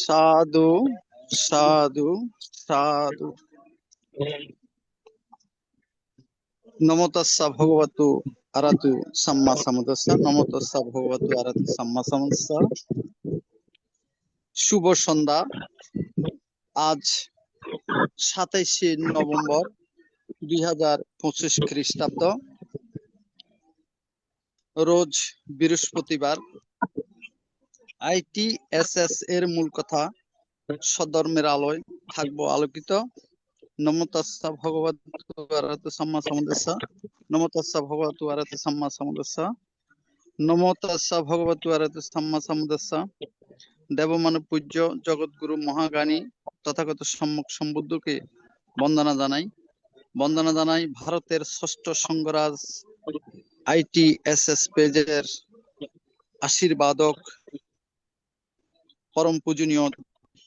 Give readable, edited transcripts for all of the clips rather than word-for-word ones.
সাধু সাধু সাধু। নমো তাস্সা ভগবতু আরাতু সাম্মা সাম্বুদ্দাস্সা। নমো তাস্সা ভগবতু আরাতু সাম্মা সাম্বুদ্দাস্সা। শুভ সন্ধ্যা। আজ 27শে নভেম্বর 2025 খ্রিস্টাব্দ, রোজ বৃহস্পতিবার। ITSS এর মূল কথা সধর্মের আলোয় থাকবো আলোকিত। নমো তাস্সা ভগবতু আরাতু সাম্মা সাম্বুদ্দাস্সা। নমো তাস্সা ভগবতু আরাতু সাম্মা সাম্বুদ্দাস্সা। নমো তাস্সা ভগবতু আরাতু সাম্মা সাম্বুদ্দাস্সা। দেবমানব পূজ্য জগৎগুরু মহাজ্ঞানী তথাগত সম্যক সম্বুদ্ধকে বন্দনা জানাই। বন্দনা জানাই ভারতের ষষ্ঠ সংঘরাজ ITSS পেজের আশীর্বাদক পরম পূজনীয়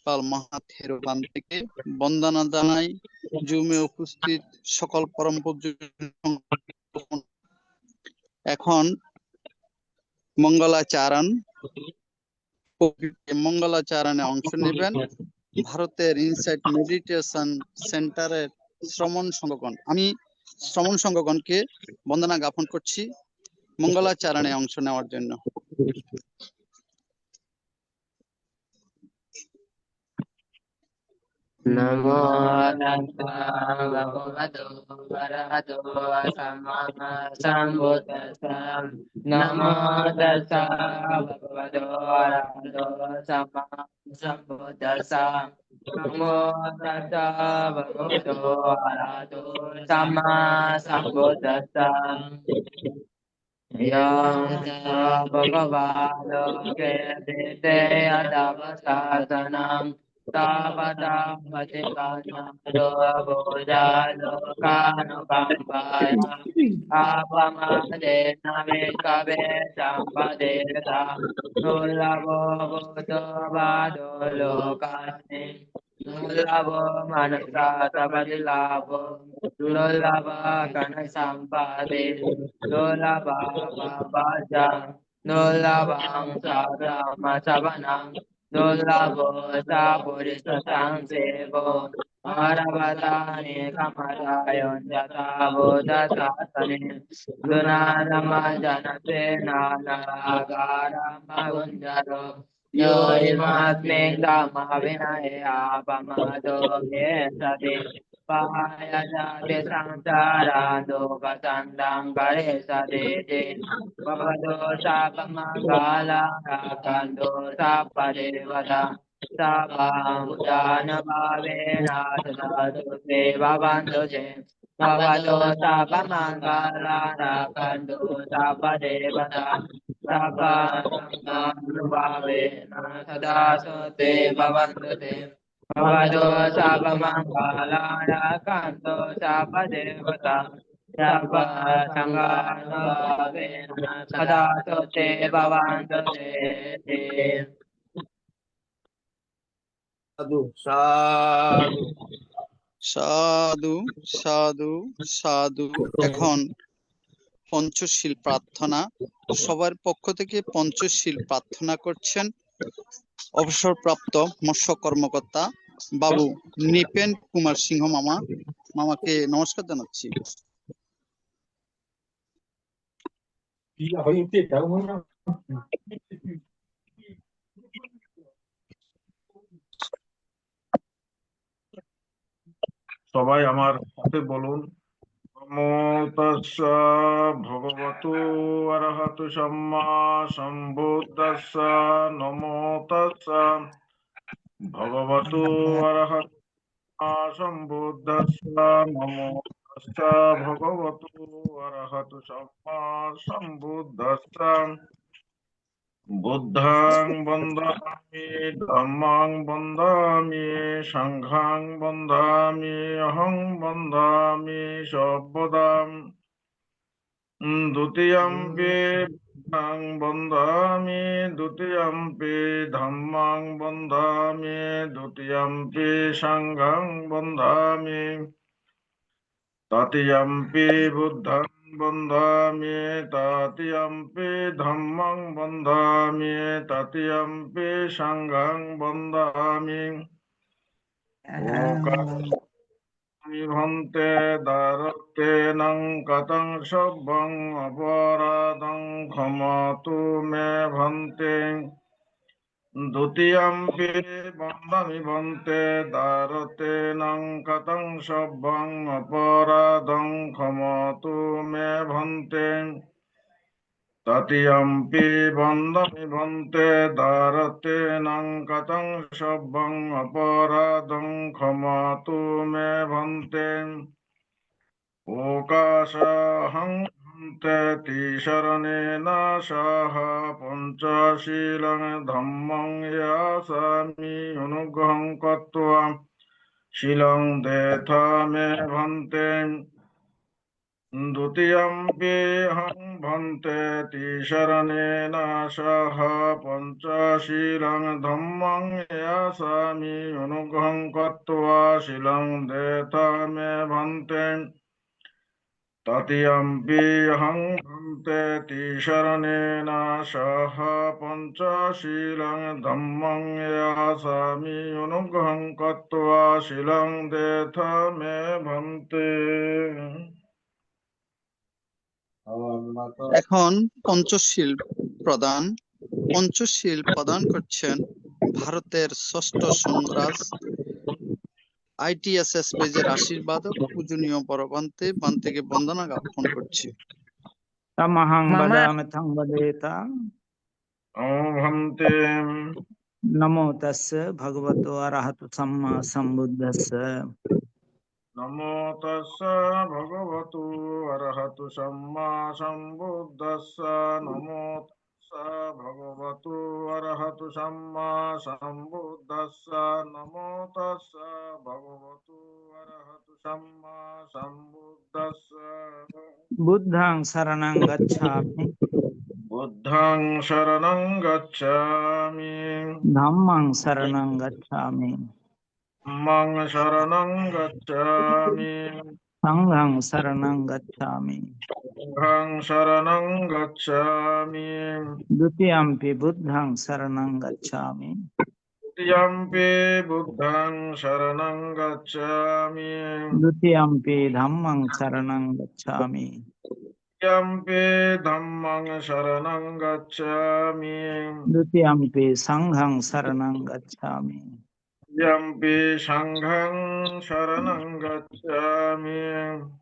পাল মাহাথেরবান থেকে। বন্দনা জানাই জুমে উপস্থিত সকল পরম পূজ্য। এখন মঙ্গলাচারণ মঙ্গলাচারণে অংশ নেবেন ভারতের ইনসাইট মেডিটেশন সেন্টারের শ্রমণ সংঘগণ। আমি শ্রমণ সংঘগণকে বন্দনা জ্ঞাপন করছি মঙ্গলাচারণে অংশ নেওয়ার জন্য। নমো তাস্সা ভগবতো আরহাতো সাম্মা সাম্বুদ্দাস্সা। নমো তাস্সা ভগবতো আরহাতো সাম্মা সাম্বুদ্দাস্সা। নমো তাস্সা ভগবতো আরহাতো সাম্মা সাম্বুদ্দাস্সা। यं च भगवालोके देते अदवसासनं तावता पतिकानादो भोजालोकानुकम्पाय आपमादेन विकवे सम्पदेता दुर्लभो भूतो बाधो लोकास्मि दुर्लभो मनसा तपतिलाभो दुर्लभ कन सम्पादे दुर्लभ बाजा दुर्लभं साधमसवनं दुर्लभो सापुरिस संसेवो अरवदानि कमलायोञ्जता बोधशासने गुणानमजनते नानागारमगुञ्जरो यो इमास्मिन् धम्मविनये आपमतो भेषते पहाय जाति संसारादोपसन्दं गणेशदेते भवतो शापमङ्गला राकन्दो सापदेवता सापामुदानभावेन ददातु ते भवन्तु ते भवतो शापमङ्गला राकन्दो सापदेवता सापामुदानभावेन ददातु ते भवन्तु ते भवतो शापमङ्गला राकन्दो सापदेवता सर्वसङ्गानुभावेन ददातु ते भवन्तु ते। সাধু সাধু সাধু সাধু সাধু। এখন পঞ্চশীল প্রার্থনা। সবার পক্ষ থেকে পঞ্চশীল প্রার্থনা করছেন অবসরপ্রাপ্ত মৎস্য কর্মকর্তা বাবু নৃপেন কুমার সিংহ মামা। মামাকে নমস্কার জানাচ্ছি। সবাই আমার সাথে বলুন, নমো তাস্সা ভগবতু আরহাতু সাম্মা সাম্বুদ্দাস্সা। নমো তাস্সা ভগবতু আরহাতু সাম্বুদ্দাস্সা। নমো তাস্সা ভগবতু আরহাতু সাম্মা সাম্বুদ্দাস্সা। বুদ্ধাং বন্দামি ধম্মাং বন্দামি সংঘাং বন্দামি অহং বন্দামি সর্বদাম। দ্বিতীয়ম্পি বুদ্ধাং বন্দামি দ্বিতীয়ম্পি ধম্মাং বন্দামি দ্বিতীয়ম্পি সংঘাং বন্দামি তৃতীয়ম্পি বুদ্ধং bandhami tatiyampi dhammang bandhami tatiyampi sanghang bandhami okami bhante darate nang katang sabbang aparadang khamatu me bhante Dutiyampi bandhami bhante darate nang katang sabbang aparadang khamatu me bhante Tatiyampi bandhami bhante darate nang katang sabbang aparadang khamatu me bhante Okasahang bhante tisharanena saha panchasilang dhammang yasami anugraham kattva silang detha me bhante Dutiyampi hang bhante tisharanena saha panchasilang dhammang yasami anugraham kattva silang detha me bhante Tatiyampi hang bhante tisharanena saha panchasilang dhammang yasami anugraham kattva silang detha me bhante এখন পঞ্চশীল প্রদান করছেন ভারতের ষষ্ঠ সম্রাট ITSS বেজের আশীর্বাদক পূজনীয় বড় বান্তেকে বন্দনা জ্ঞাপন করছি। Tamahang badami thang badeta. bhante Namo tassa bhagavato arahatu samma sambuddhassa. Namo tassa bhagavatu arahatu samma sambuddhassa. Namo tassa bhagavatu arahatu samma sambuddhassa. Namo tassa bhagavatu arahatu samma sambuddhassa. Buddhang saranang gacchami. Buddhang sharanang gacchami. Dhammang saranang gacchami. Dhammang sharanang gacchami. Sanghang saranang gacchami. Sanghang sharanang gacchami. Dutiyampi buddhang saranang gacchami. Dutiyampi buddhang sharanang gacchami. Dutiyampi dhammang saranang gacchami. Dutiyampi dhammang sharanang gacchami. Dutiyampi sanghang saranang gacchami. Dutiyampi sanghang sharanang gacchami.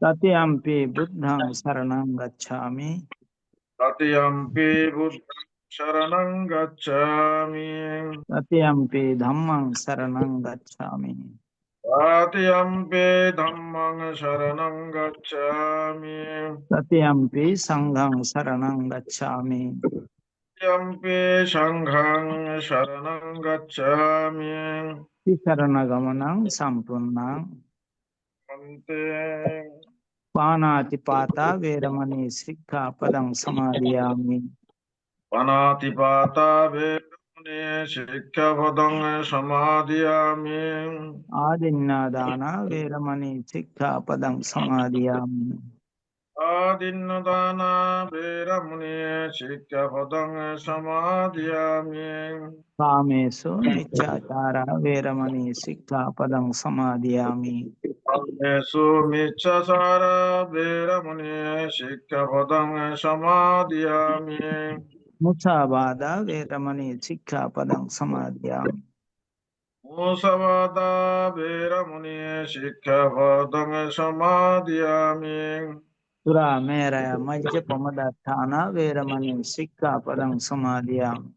Tatiyampi buddhang saranang gacchami. Tatiyampi buddhang sharanang gacchami. Tatiyampi dhammang saranang gacchami. Tatiyampi dhammang sharanang gacchami. Tatiyampi sanghang saranang gacchami. Tatiyampi sanghang sharanang gacchami. Tisaranaгаmanang sampunnang. Bhante Panatipata veramani sikkhapadang samadhiyami. Panatipata veramani sikkhapadang samadhiyami. Adinnadana veramani sikkhapadang samadhiyami. Adinnadana veramani sikkhapadang samadhiyami. Kamesu miccachara veramani sikkhapadang samadhiyami. Kamesu miccachara veramani sikkhapadang samadhiyami. Musavada veramani sikkhapadang samadhiyami. Musavada veramani sikkhapadang samadhiyami. Sura meraya majja pamadatthana veramani sikkhapadang samadhiyami.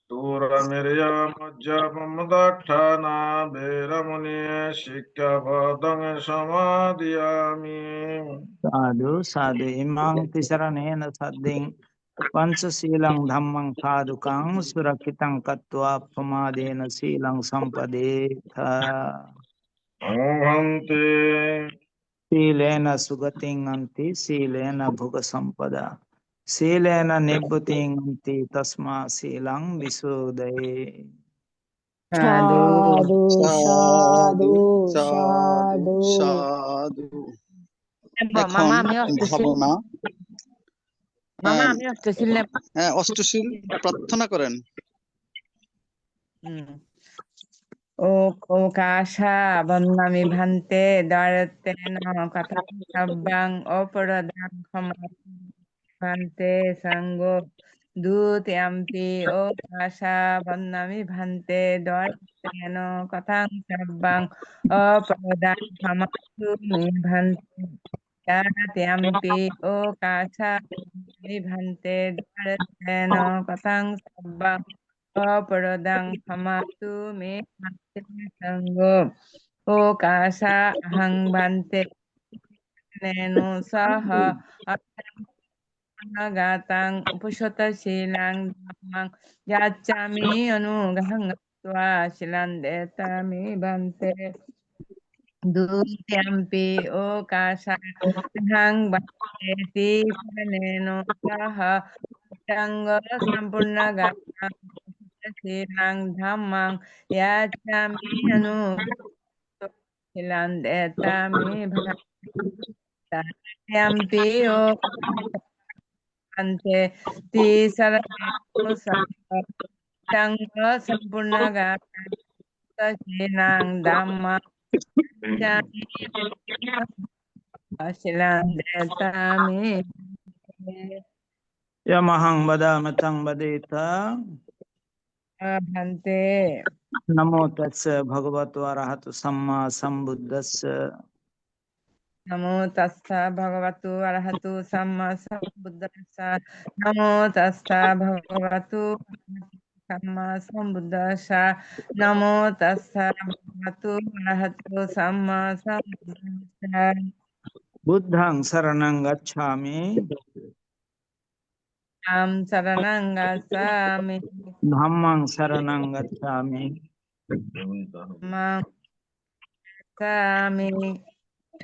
Sura mirya majja pamadatthana veramani sikkhapadang samadhiyami. Sadhu sadhu imang tisaranena sadding panchasilang dhammang sadhukang surakitang kattva pamadena silang sampadetha. Bhante Silena sugating anti silena bhuga sampada. Silena nibbuting anti tasma silang visudaye. Sadhu. সাধু Sadhu, সাধু sadhu, sadhu. সাধু। এখন মামা আমি অষ্টশীল ভালো না। মামা আমি অষ্টশীল নেব হ্যাঁ, অষ্টশীল প্রার্থনা করেন। ও কাশা বন্নামি ভান্তে দ্বারতেন কথা সব্বাং অপরাধাং ভান্তে সঙ্গ দুতিয়াম্পি ও কাশা বন্নামি ভান্তে দ্বারতেন কথা সব্বাং অপরাধাং ক্ষমাতুমি ভান্তে দ্বারতিয়াম্পি ও কাশা বন্নামি ভান্তে দ্বারতেন কথা সব্বাং অপরাধাং ক্ষমাতু মে সঙ্গ ও কাশা আহং ভান্তে নেনু সহ গাতাং উপসতশীলাং ধাম্মাং যাচ্চামি অনুগাহং ত্বা শিলান্দেতামি ভান্তে দুত্যম্পি ও কাশা আহং ভান্তে তিসনেনু সহ Sangha sampurna gata silang dhammang yachami anu silandetami bhakta yampi o ante tisarano sangha sampurna gata silang dhammang yachami silandetami Yamahang badamatang badita. bhante Namo tassa bhagavato arahato samma sambuddhassa. Namo tassa bhagavatu arahatu samma sambuddhassa. Namo tassa bhagavatu samma sambuddhassa. Namo tassa bhagavatu arahatu samma sambuddhassa. Buddhang saranang gacchami. Am saranang gacchami. Dhammang saranang gacchami. Mam gacchami.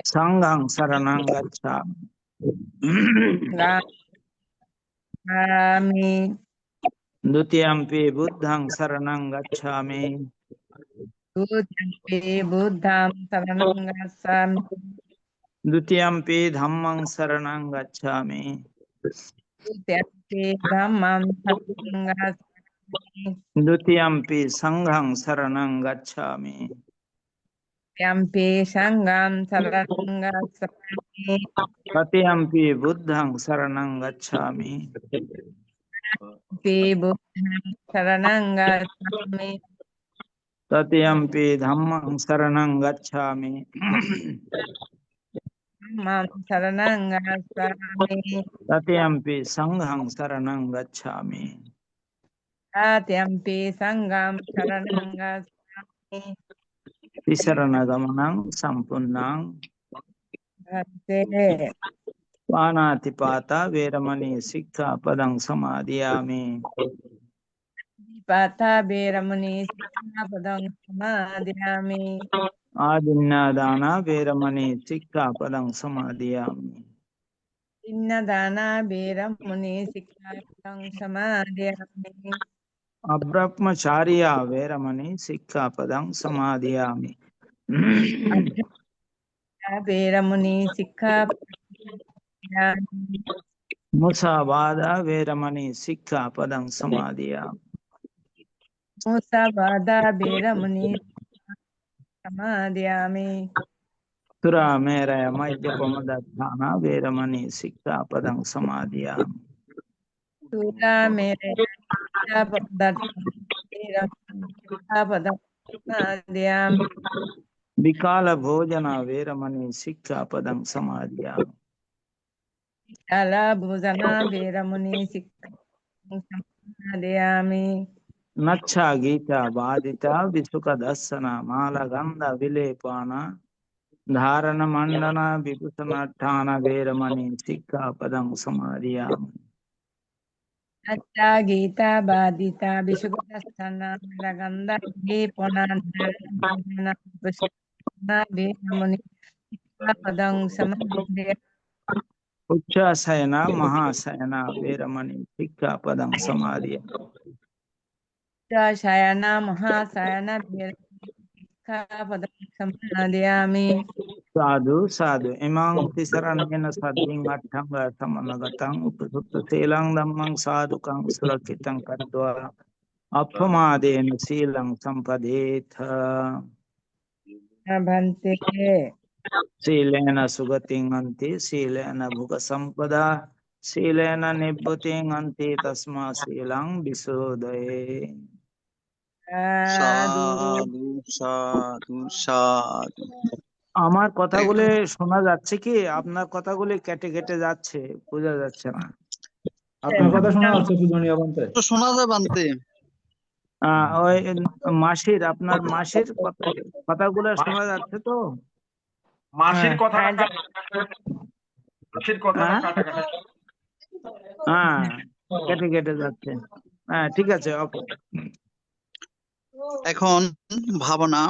Sanghang saranang gacchami. Gacchami. Dutiyampi buddhang saranang gacchami. Dutiyampi buddham saranang gacchami. Dutiyampi dhammang saranang gacchami. Dutiyampi dhammam saranang gacchami. Dutiyampi sanghang saranang gacchami. Yampi sangam saranang gacchami. Tatiyampi buddhang saranang gacchami. Yampi buddham saranang gacchami. Tatiyampi dhammang saranang gacchami. Dhammam saranang gacchami. Tatiyampi sanghang saranang gacchami. Tatyampi sangam saranang gacchami. Tisaranagamang sampunnang. Bhante Panatipata veramani sikha padang samadhiyami. Pata Beramuni Sikkhapadam Samadhiyami. Adinnadana veramani sikha padang samadhiyami. Innadana Beramuni Sikkhapadam Samadhiyami. Abrahmacharya veramani sikha padang samadhiyami. Beramuni Sikkhapadam Samadhiyami. Musavada veramani sikha padang samadhiyami. Musavada Beramuni Samadhiyami. Tura meraya majjapamadatthana veramani sikha padang samadhiyami. Sula Mere Sikkhapadam Samadhiyami. Vikala bhojana veramani sikha padang samadhiyami. Kala Bhujana Beramuni Sikkhapadam Samadhiyami. Nacha gita badita visuka dassana mala gandha vilepana dharana mandana vibhusana thana veramani sikha padang samadhiyami. Atta Gita Badita Vishukadasana Laganda Vipona Dharana Vishukadasana Vimamuni Padang Samadhya Ucca sayana mahasayana veramani sikha padang samadhiyami. Shayana Mahasayana Sikkhapadang samadhiyami. Sadhu, sadhu. Imang tisaranena sadhing atthanga samanagatam upasutta selang dhammang sadhukang surakitang katva appamadena silang sampadetha. Bhante. Silena sugating anti, silena bhuga sampada, silena nibbuting anti tasma silang visudaye. Sadhu. সাধু সাধু সাধু। আমার কথাগুলো শোনা যাচ্ছে কি? আপনার কথাগুলি কেটে কেটে যাচ্ছে, বোঝা যাচ্ছে না। আপনার কথা শোনা যাচ্ছে পূজনীয় বান্তে। তো শোনা যায় বানতে। ওই আপনার মাসির কথাগুলো শোনা যাচ্ছে তো? মাসির হ্যাঁ। কথাটা হ্যাঁ, মাসির কথাটা হ্যাঁ? কাটা কাটা। হ্যাঁ, কেটে কেটে যাচ্ছে। হ্যাঁ, ঠিক আছে, ওকে। এখন ভাবনা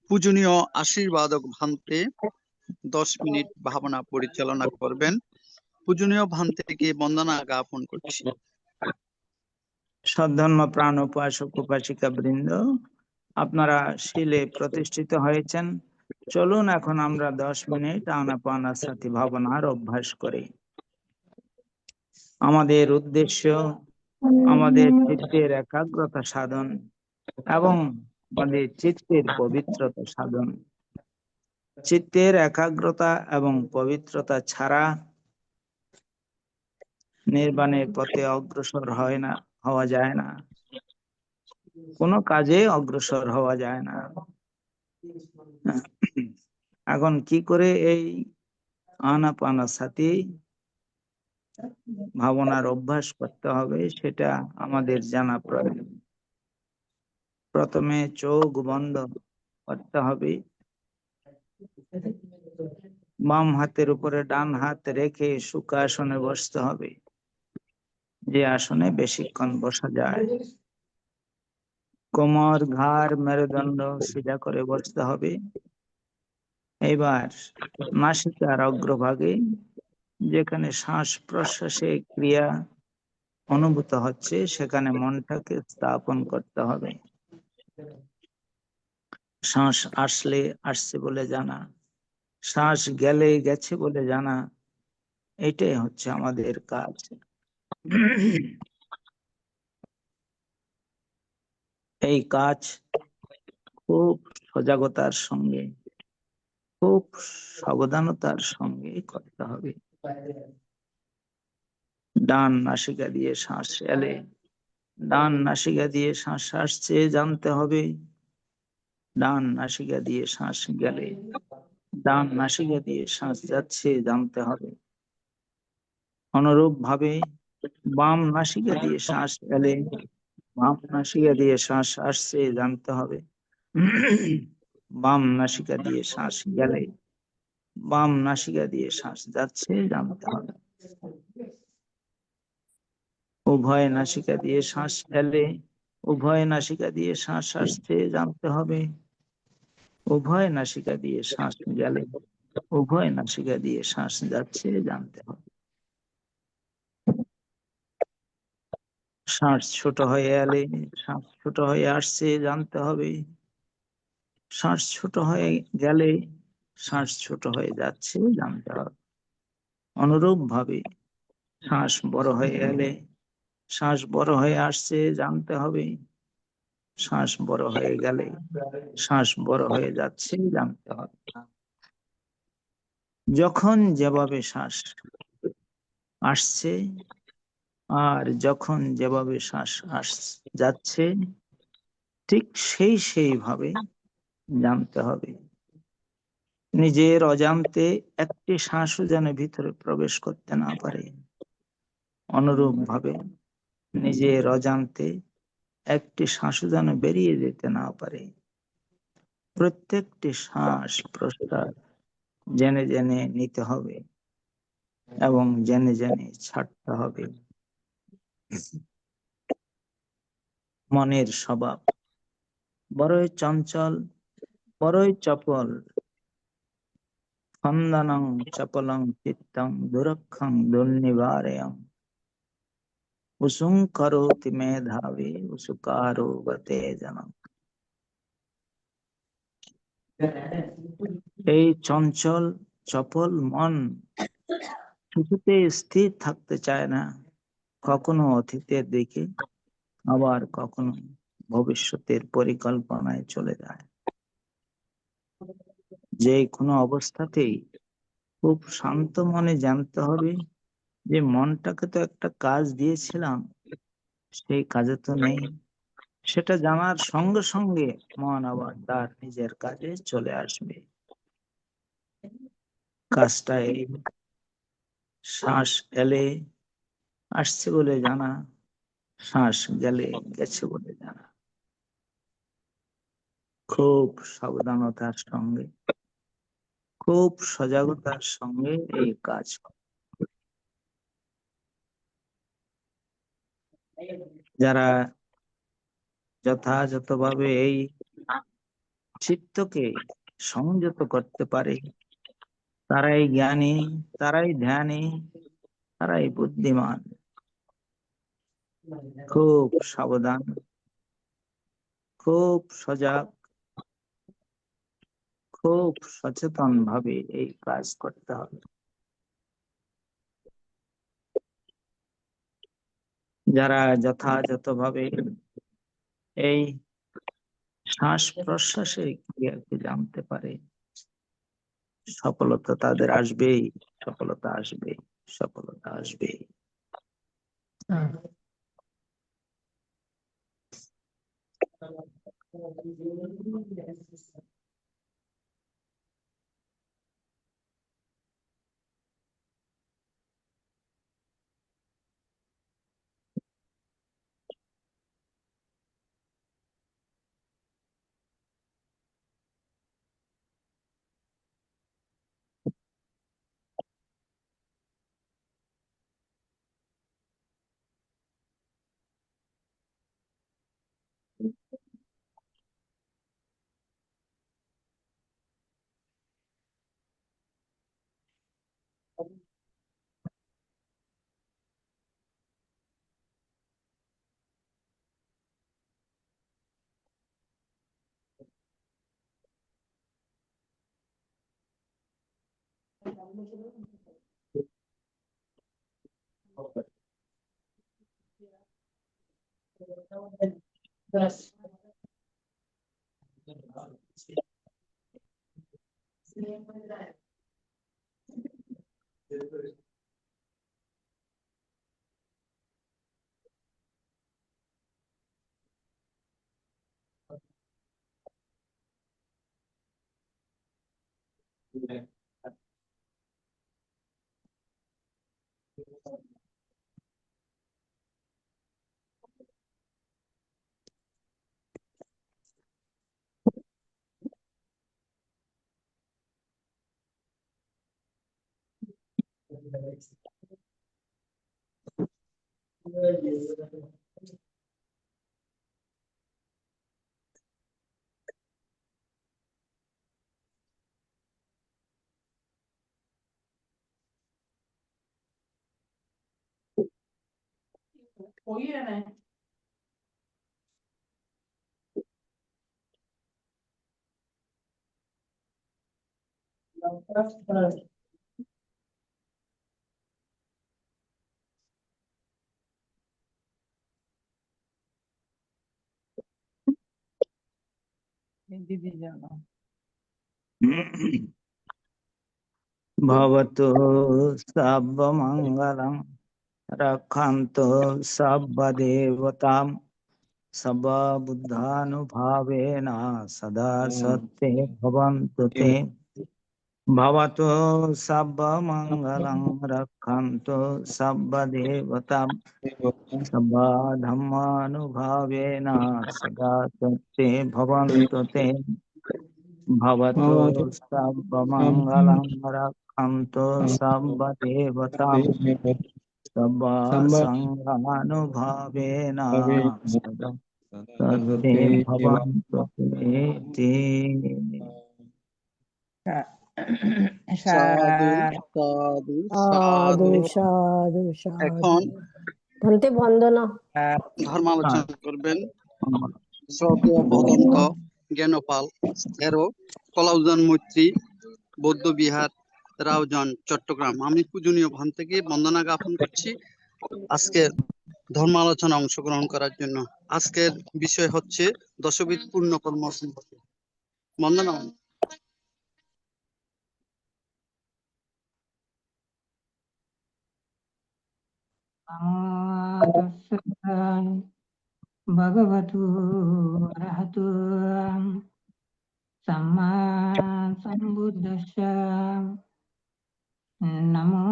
পূজনীয় আশীর্বাদক ভান্তে 10 মিনিট ভাবনা পরিচালনা করবেন। পূজনীয় ভান্তেকে বন্দনা জ্ঞাপন করছি। সদ্ধর্ম প্রাণ উপাসক উপাসিকা বৃন্দ, আপনারা শীলে প্রতিষ্ঠিত হয়েছেন। চলুন এখন আমরা 10 মিনিট আনাপানাসতি ভাবনার অভ্যাস করি। আমাদের উদ্দেশ্য আমাদের চিত্তের একাগ্রতা সাধন এবং আমাদের চিত্তের পবিত্রতা সাধন। চিত্তের একাগ্রতা এবং পবিত্রতা ছাড়া নির্বাণের পথে অগ্রসর হওয়া যায় না, কোনো কাজে অগ্রসর হওয়া যায় না। এখন কি করে এই আনাপানাসতি ভাবনার অভ্যাস করতে হবে সেটা আমাদের জানা প্রয়োজন। প্রথমে চোখ বন্ধ করতে হবে, বাম হাতের উপরে ডান হাত রেখে সুখাসনে বসতে হবে, যে আসনে বেশিক্ষণ বসা যায়। কোমর, ঘাড়, মেরুদণ্ড সিধা করে বসতে হবে। এবার নাসিকার অগ্রভাগে যেখানে শ্বাস প্রশ্বাসের ক্রিয়া অনুভূত হচ্ছে সেখানে মনটাকে স্থাপন করতে হবে। শ্বাস আসলে আসছে বলে জানা, শ্বাস গেলে গেছে বলে জানা, এটাই হচ্ছে আমাদের কাজ। এই কাজ খুব সজাগতার সঙ্গে, খুব সাবধানতার সঙ্গে করতে হবে। ডান নাসিকা দিয়ে শ্বাস এলে ডান নাসিকা দিয়ে শ্বাস আসছে জানতে হবে, ডান নাসিকা দিয়ে শ্বাস গেলে ডান নাসিকা দিয়ে শ্বাস যাচ্ছে জানতে হবে। অনুরূপ ভাবে বাম নাসিকা দিয়ে শ্বাস এলে বাম নাসিকা দিয়ে শ্বাস আসছে জানতে হবে, বাম নাসিকা দিয়ে শ্বাস গেলে বাম নাসিকা দিয়ে শ্বাস যাচ্ছে জানতে হবে। উভয় নাসিকা দিয়ে শ্বাস এলে উভয় নাসিকা দিয়ে শ্বাস আসছে জানতে হবে, উভয় নাসিকা দিয়ে শ্বাস গেলে উভয় নাসিকা দিয়ে শ্বাস যাচ্ছে জানতে হবে। শ্বাস ছোট হয়ে এলে শ্বাস ছোট হয়ে আসছে জানতে হবে, শ্বাস ছোট হয়ে গেলে শ্বাস ছোট হয়ে যাচ্ছে জানতে হবে। অনুরূপ ভাবে শ্বাস বড় হয়ে এলে শ্বাস বড় হয়ে আসছে জানতে হবে, শ্বাস বড় হয়ে গেলে শ্বাস বড় হয়ে যাচ্ছে জানতে হবে। যখন যেভাবে শ্বাস আসছে আর যখন যেভাবে শ্বাস যাচ্ছে ঠিক সেইভাবে জানতে হবে। নিজের অজান্তে একটি শ্বাসও যেন ভিতরে প্রবেশ করতে না পারে। অনুরূপ ভাবে নিজের অজান্তে একটি শ্বাসও যেন বেরিয়ে যেতে না পারে। প্রত্যেকটি শ্বাস প্রশ্বাস জেনে জেনে নিতে হবে এবং জেনে জেনে ছাড়তে হবে। মনের স্বভাব বড়ই চঞ্চল, বড়ই চপল। স্পন্দনং চপলং চিত্তং দুরক্ষং দুর্নিবারয়ং উসুং করোতি মেধাবী উসুকারো গতে জনম। এই চঞ্চল চপল মন কিছুতে স্থির থাকতে চায় না, কখনো অতীতের দিকে, আবার কখনো ভবিষ্যতের পরিকল্পনায় চলে যায়। যে কোনো অবস্থাতেই খুব শান্ত মনে জানতে হবে যে মনটাকে তো একটা কাজ দিয়েছিলাম, সেই কাজে তো নেই। সেটা জানার সঙ্গে সঙ্গে মন আবার তার নিজের কাজে চলে আসবে। কাজটা এই, শ্বাস এলে আসছে বলে জানা, শ্বাস গেলে গেছে বলে জানা। খুব সাবধানতার সঙ্গে, খুব সজাগতার সঙ্গে এই কাজ করে। যারা যথাযথভাবে এই চিত্তকে সংযত করতে পারে, তারাই জ্ঞানী, তারাই ধ্যানী, তারাই বুদ্ধিমান। খুব সাবধান, খুব সজাগ, খুব সচেতন ভাবে এই কাজ করতে হবে। যারা যথাযথভাবে এই শ্বাস প্রশ্বাসের ক্রিয়াকে জানতে পারে, সফলতা তাদের আসবেই, সফলতা আসবেই, সফলতা আসবেই। দিদি জানো ভবতু সর্বমঙ্গলং রক্ষন্তু সর্বদেবতাম সর্ববুদ্ধানুভাবেন সদা সত্যে ভবন্তু তে। ভবতু সর্বমঙ্গলং রক্ষন্তু সর্বদেবতাম সর্বধর্মানুভাবেন সদা সত্যে ভবন্তু তে। ভবতু সর্বমঙ্গলং রক্ষন্তু সর্বদেবতাম সর্বসংঘানুভাবেন সদা সত্যে ভবন্তু তে। সাধু সাধু সাধু সাধু। সাধু সাধু। এখন ভন্তে বন্দনা। ধর্মালোচনা করবেন শ্রদ্ধেয় ভদন্ত জ্ঞানপাল এরও কলাউজান মৈত্রী, বৌদ্ধ বিহার, রাউজান, চট্টগ্রাম। আমি পূজনীয় ভান থেকে বন্দনা জ্ঞাপন করছি আজকের ধর্ম আলোচনা অংশগ্রহণ করার জন্য। আজকের বিষয় হচ্ছে দশবিধ পূর্ণকর্ম সম্পর্কে। বন্দনা। নমো তস্যা ভগবতু অরহতু সম্মা সম্বুদ্ধস্যা। নমো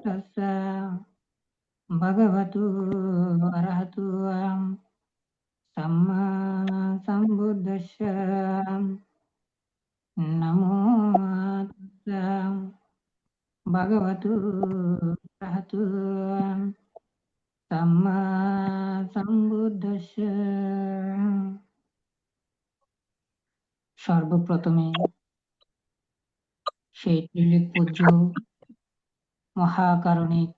তস্যা ভগবতু অরহতু সম্মা সম্বুদ্ধস্যা। নমো তস্যা ভগবতু অরহতু সম্মা সম্বুদ্ধস্যা। সর্বপ্রথমে সেই ত্রিলোক পূজ্য মহাকারণিক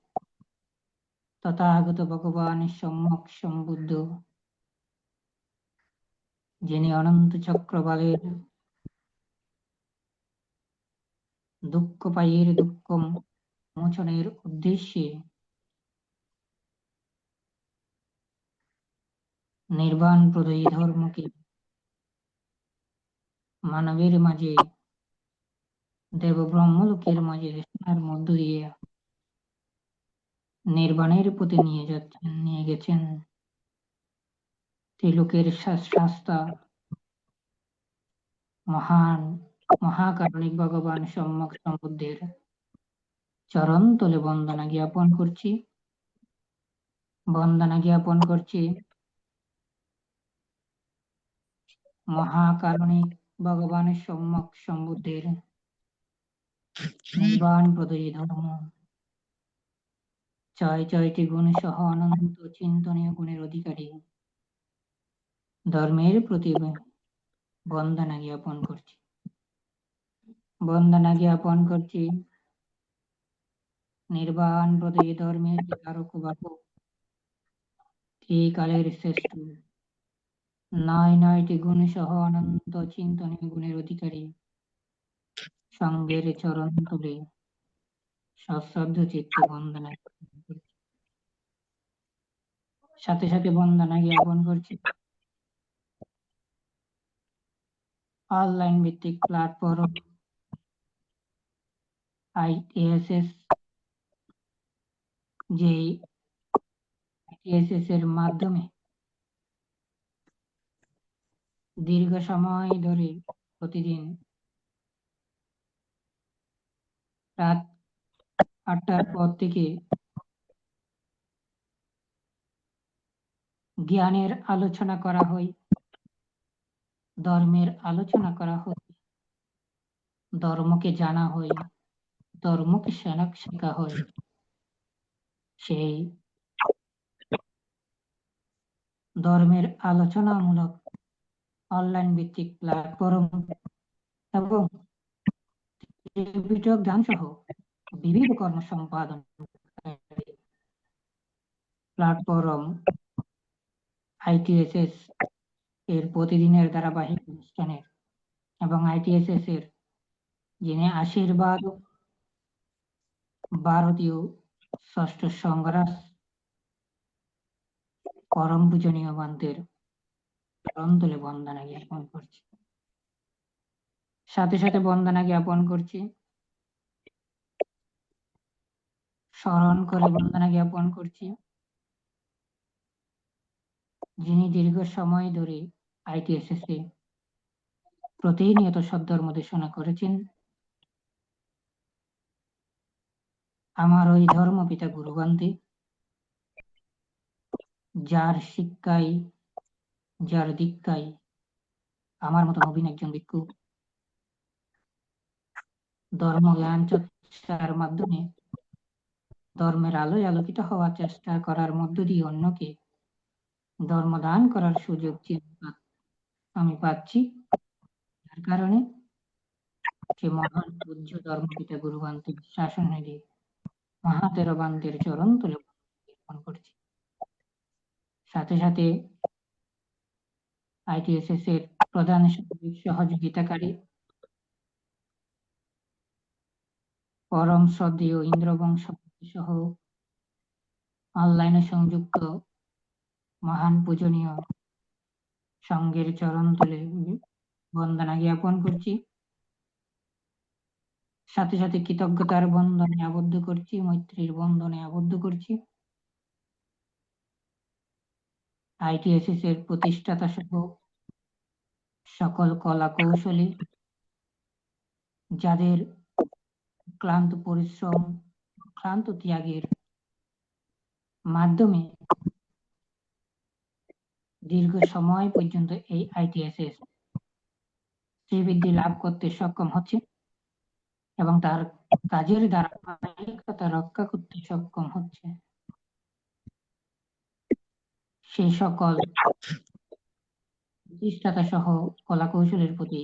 তথাগত ভগবান সম্যক সম্বুদ্ধ, যিনি অনন্ত চক্রবালের দুঃখপায়ের দুঃখ মোচনের উদ্দেশ্যে নির্বাণ প্রদয়ী ধর্মকে মানবের মাঝে, দেব ব্রহ্মলোকের মাঝে রচনার মধ্য দিয়ে নির্বাণের পথে নিয়ে গেছেন ত্রিলোকের শাস্তা মহান মহাকারণিক ভগবান সম্যক সম্বুদ্ধের চরণ তলে বন্দনা জ্ঞাপন করছি মহাকারণিক ভগবান সম্যক সম্বুদ্ধের নির্বাণ প্রদয়ী ধর্ম ছয়টি গুণ সহ অনন্ত চিন্তনীয় গুণের অধিকারী ধর্মের প্রতি বন্দনা জ্ঞাপন করছি নির্বাণ প্রদয়ী ধর্মের বিচারক বাহক ত্রিকালের শ্রেষ্ঠ ৯টি গুণ সহ অনন্ত চিন্তনীয় গুণের অধিকারী সঙ্গের চরণ তুলে সশ্রদ্ধ চিত্তে বন্দনা করছি। সাথে সাথে বন্দনা জ্ঞাপন করছি অনলাইন ভিত্তিক প্ল্যাটফর্ম ITSS, যে ITSS এর মাধ্যমে দীর্ঘ সময় ধরে প্রতিদিন রাত ৮টার পর থেকে জ্ঞানের আলোচনা করা হয়, ধর্মের আলোচনা করা হয়, ধর্মকে জানা হয়, ধর্মকে শেখা হয়। সেই ধর্মের আলোচনামূলক অনলাইন ভিত্তিক প্ল্যাটফর্ম এবং ত্রিপিটক জ্ঞান সহ বিবিধ কর্ম সম্পাদন প্ল্যাটফর্ম ITSS এর প্রতিদিনের ধারাবাহিক অনুষ্ঠানের এবং ITSS এর যিনি আশীর্বাদ ভারতীয় ষষ্ঠ সংঘরাজ পরম পূজনীয় বান্তের চরণ তলে বন্দনা জ্ঞাপন করছি। সাথে সাথে বন্দনা জ্ঞাপন করছি স্মরণ করে বন্দনা জ্ঞাপন করছি যিনি দীর্ঘ সময় ধরে ITSS এ প্রতিনিয়ত সদ্ধর্ম দেশনা করেছেন, আমার ওই ধর্ম পিতা গুরু বান্তে, যার শিক্ষায় যার দীক্ষায় আমার মতো নবীন একজন ভিক্ষু ধর্ম জ্ঞান চর্চার মাধ্যমে ধর্মের আলোয় আলোকিত হওয়ার চেষ্টা করার মধ্য দিয়ে অন্যকে ধর্মদান করার সুযোগ আমি পাচ্ছি। যার কারণে সে মহান পূজ্য ধর্মপিতা গুরু বান্তের শাসনে মহাতেরো বান্তের চরণ তুলে জ্ঞাপন করছি। সাথে সাথে ITSS এর প্রধান সহযোগিতাকারী পরম শ্রদ্ধেয় ইন্দ্রবংশ সহ অনলাইনে সংযুক্ত মহান পূজনীয় সঙ্গের চরণ তলে বন্দনা জ্ঞাপন করছি, সাথে সাথে কৃতজ্ঞতার বন্ধনে আবদ্ধ করছি, মৈত্রীর বন্ধনে আবদ্ধ করছি। ITSS এর প্রতিষ্ঠাতা সহ সকল কলা কৌশলী যাদের ক্লান্ত পরিশ্রম, ক্লান্ত ত্যাগের মাধ্যমে দীর্ঘ সময় পর্যন্ত এই ITSS শ্রীবৃদ্ধি লাভ করতে সক্ষম হচ্ছে এবং তার কাজের ধারাবাহিকতা রক্ষা করতে সক্ষম হচ্ছে, সেই সকল প্রতিষ্ঠাতা সহ কলা কৌশলের প্রতি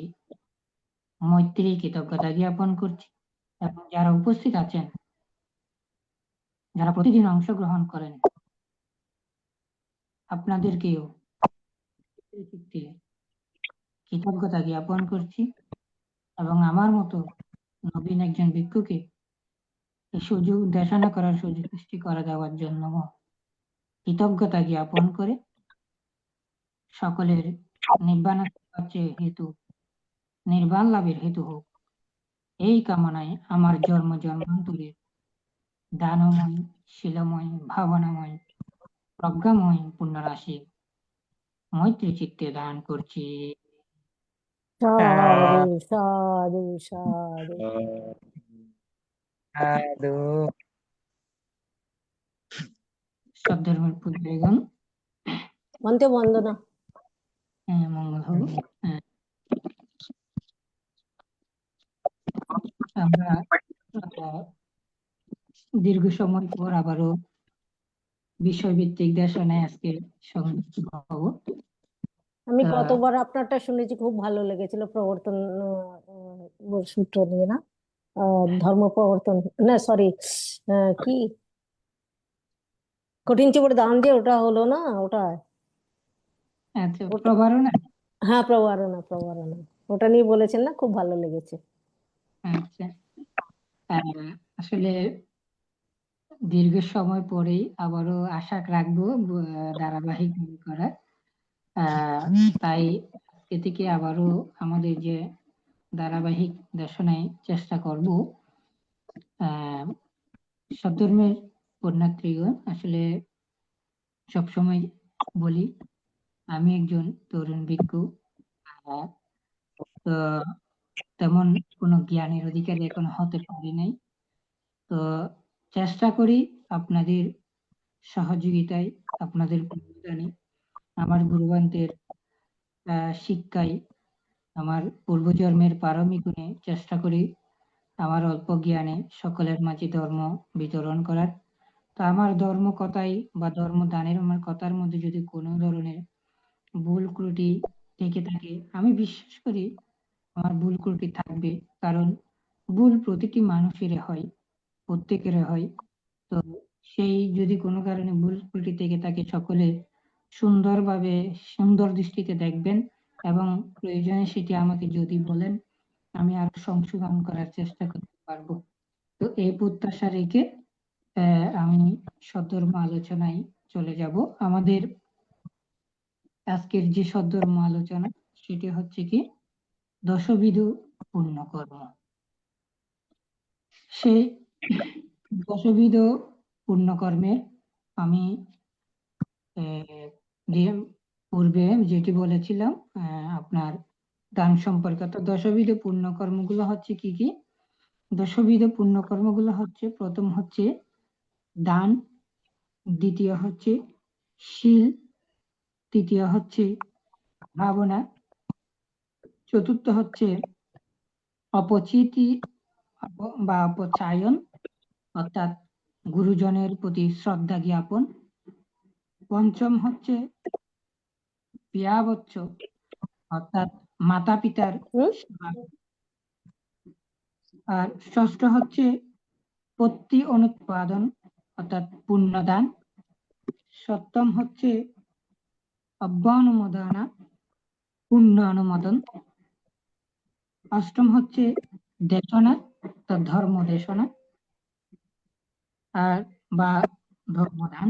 মৈত্রী কৃতজ্ঞতা জ্ঞাপন করছি। এবং যারা উপস্থিত আছেন, যারা প্রতিদিন অংশগ্রহণ করেন, আপনাদেরকেও কৃতজ্ঞতা জ্ঞাপন করছি এবং আমার মতো নবীন একজন ভিক্ষুকে এই সুযোগ দেশনা করার সুযোগ সৃষ্টি করে দেওয়ার জন্য কৃতজ্ঞতা জ্ঞাপন করে সকলের নির্বাণ হেতু, নির্বাণ লাভের হেতু হোক এই কামনায় আমার জন্ম জন্মান্তরের দানময়, শিলময়, ভাবনাময়, প্রজ্ঞাময় পুণ্যরাশি মৈত্রী চিত্তে দান করছি। সাধু সাধু সাধু। সদ্ধর্মের পূজারীগণ, ধন্তে বন্দনা। মঙ্গল হোক। আমরা দীর্ঘ সময় পর আবারও বিষয়ভিত্তিক দেশনায় আজকে সংযুক্ত হব। আমি গতবার আপনারটা শুনেছি, খুব ভালো লেগেছিল, প্রবর্তন সূত্র নিয়ে না, ধর্ম প্রবর্তন না, সরি, কি কঠিন চিবড় দান যে ওটা হলো না, ওটা আচ্ছা, প্রবারণা। হ্যাঁ, প্রবারণা, ওটা নিয়ে বলেছেন না, খুব ভালো লেগেছে। আচ্ছা, আসলে দীর্ঘ সময় পরেই আবারও আশা রাখবো ধারাবাহিক করার। তাই আজকে থেকে আবারও আমাদের যে ধারাবাহিক দেশনায় চেষ্টা করব। সদ্ধর্মের পুণ্যার্থীগণ, আসলে সবসময় বলি আমি একজন তরুণ ভিক্ষু, তো তেমন কোনো জ্ঞানের অধিকারী এখনো হতে পারি নাই। তো চেষ্টা করি আপনাদের সহযোগিতায়, আপনাদের প্রদানে, আমার গুরুগণদের শিক্ষায়, আমার পূর্বজন্মের পারমিক গুণে চেষ্টা করি আমার অল্প জ্ঞানে সকলের মাঝে ধর্ম বিতরণ করার। তো আমার ধর্ম কথাই বা ধর্ম দানের আমার কথার মধ্যে যদি কোনো ধরনের ভুল ত্রুটি থেকে থাকে, আমি বিশ্বাস করি আমার ভুল ত্রুটি থাকবে, কারণ ভুল প্রতিটি মানুষের হয়, প্রত্যেকের হয়। তো সেই যদি কোনো কারণে ভুল ত্রুটি থেকে থাকে, সকলে সুন্দরভাবে সুন্দর দৃষ্টিতে দেখবেন এবং প্রয়োজনে সেটি আমাকে যদি বলেন, আমি আরো সংশোধন করার চেষ্টা করতে পারবো। তো এই প্রত্যাশা রেখে আমি সদ্ধর্ম আলোচনায় চলে যাব। আমাদের আজকের যে সদ্ধর্ম আলোচনা সেটি হচ্ছে কি দশবিধ পুণ্যকর্ম। সেই দশবিধ পুণ্যকর্মের আমি পূর্বে যেটি বলেছিলাম আপনার দান সম্পর্কিত দশবিধ পুণ্যকর্মগুলো হচ্ছে কি কি? দশবিধ পুণ্যকর্মগুলো হচ্ছে, প্রথম হচ্ছে দান, দ্বিতীয় হচ্ছে শীল, তৃতীয় হচ্ছে ভাবনা, চতুর্থ হচ্ছে অপচিতি বা অপচায়ন অর্থাৎ গুরুজনের প্রতি শ্রদ্ধা জ্ঞাপন, পঞ্চম হচ্ছে পিয়াবচ্চ অর্থাৎ মাতা পিতার সেবা, আর ষষ্ঠ হচ্ছে পত্তি অনুৎপাদন অর্থাৎ পুণ্যদান, সপ্তম হচ্ছে অব্যানুমোদনা পুণ্য অনুমোদন, অষ্টম হচ্ছে দেশনা অর্থাৎ ধর্ম দেশনা, আর বা ধর্মদান।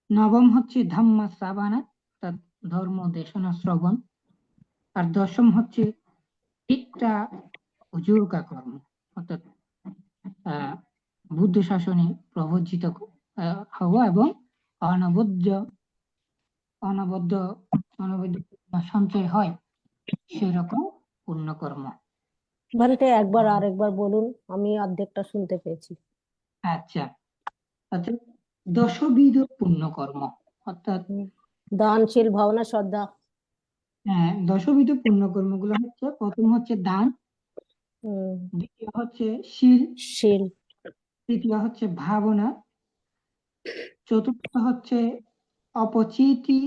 নবম হচ্ছে ধাম্মা শ্রাবণা, অর্থাৎ ধর্ম দেশনা শ্রবণ। আর দশম হচ্ছে ইট্টা উজুর্গা কর্ম, অর্থাৎ বুদ্ধ শাসনে প্রবর্জিত হওয়া এবং অনবদ্য অনবদ্য অনবদ্য সঞ্চয় হয় সেরকম পুণ্যকর্ম। বাড়িতে একবার আরেকবার বলুন, আমি অর্ধেকটা শুনতে পেয়েছি। আচ্ছা, অর্থাৎ দশবিধ পুণ্যকর্ম, অর্থাৎ দানশীল, ভাবনা, শ্রদ্ধা। দশবিধ পুণ্যকর্মগুলো হচ্ছে, প্রথম হচ্ছে দান, হুম, দ্বিতীয় হচ্ছে শীল, শীল, তৃতীয় হচ্ছে ভাবনা, চতুর্থ হচ্ছে অপচিতি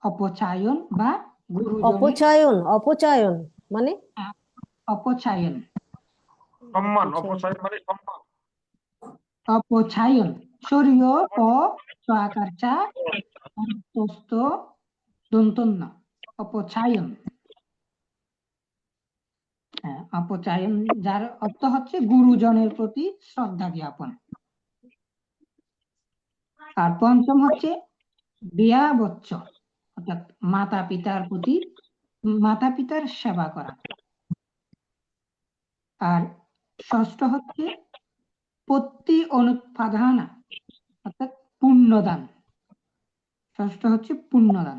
অপচায়ন বা গুরুজনের অপচায়ন। অপচায়ন মানে অপচায়ন সম্মান, আচ্ছা। অপচয় মানে সম্মান। অপচায়ন শরীয় প আকার চা অন্তস্থ দন্তন্য অপচায়ন। অপচায়ন যার অর্থ হচ্ছে গুরুজনের প্রতি শ্রদ্ধা জ্ঞাপন। আর পঞ্চম হচ্ছে বিয়াবচ্চ, অর্থাৎ মাতা পিতার সেবা করা। আর ষষ্ঠ হচ্ছে পত্তি অনুৎপাদানা, অর্থাৎ পুণ্যদান। ষষ্ঠ হচ্ছে পুণ্যদান।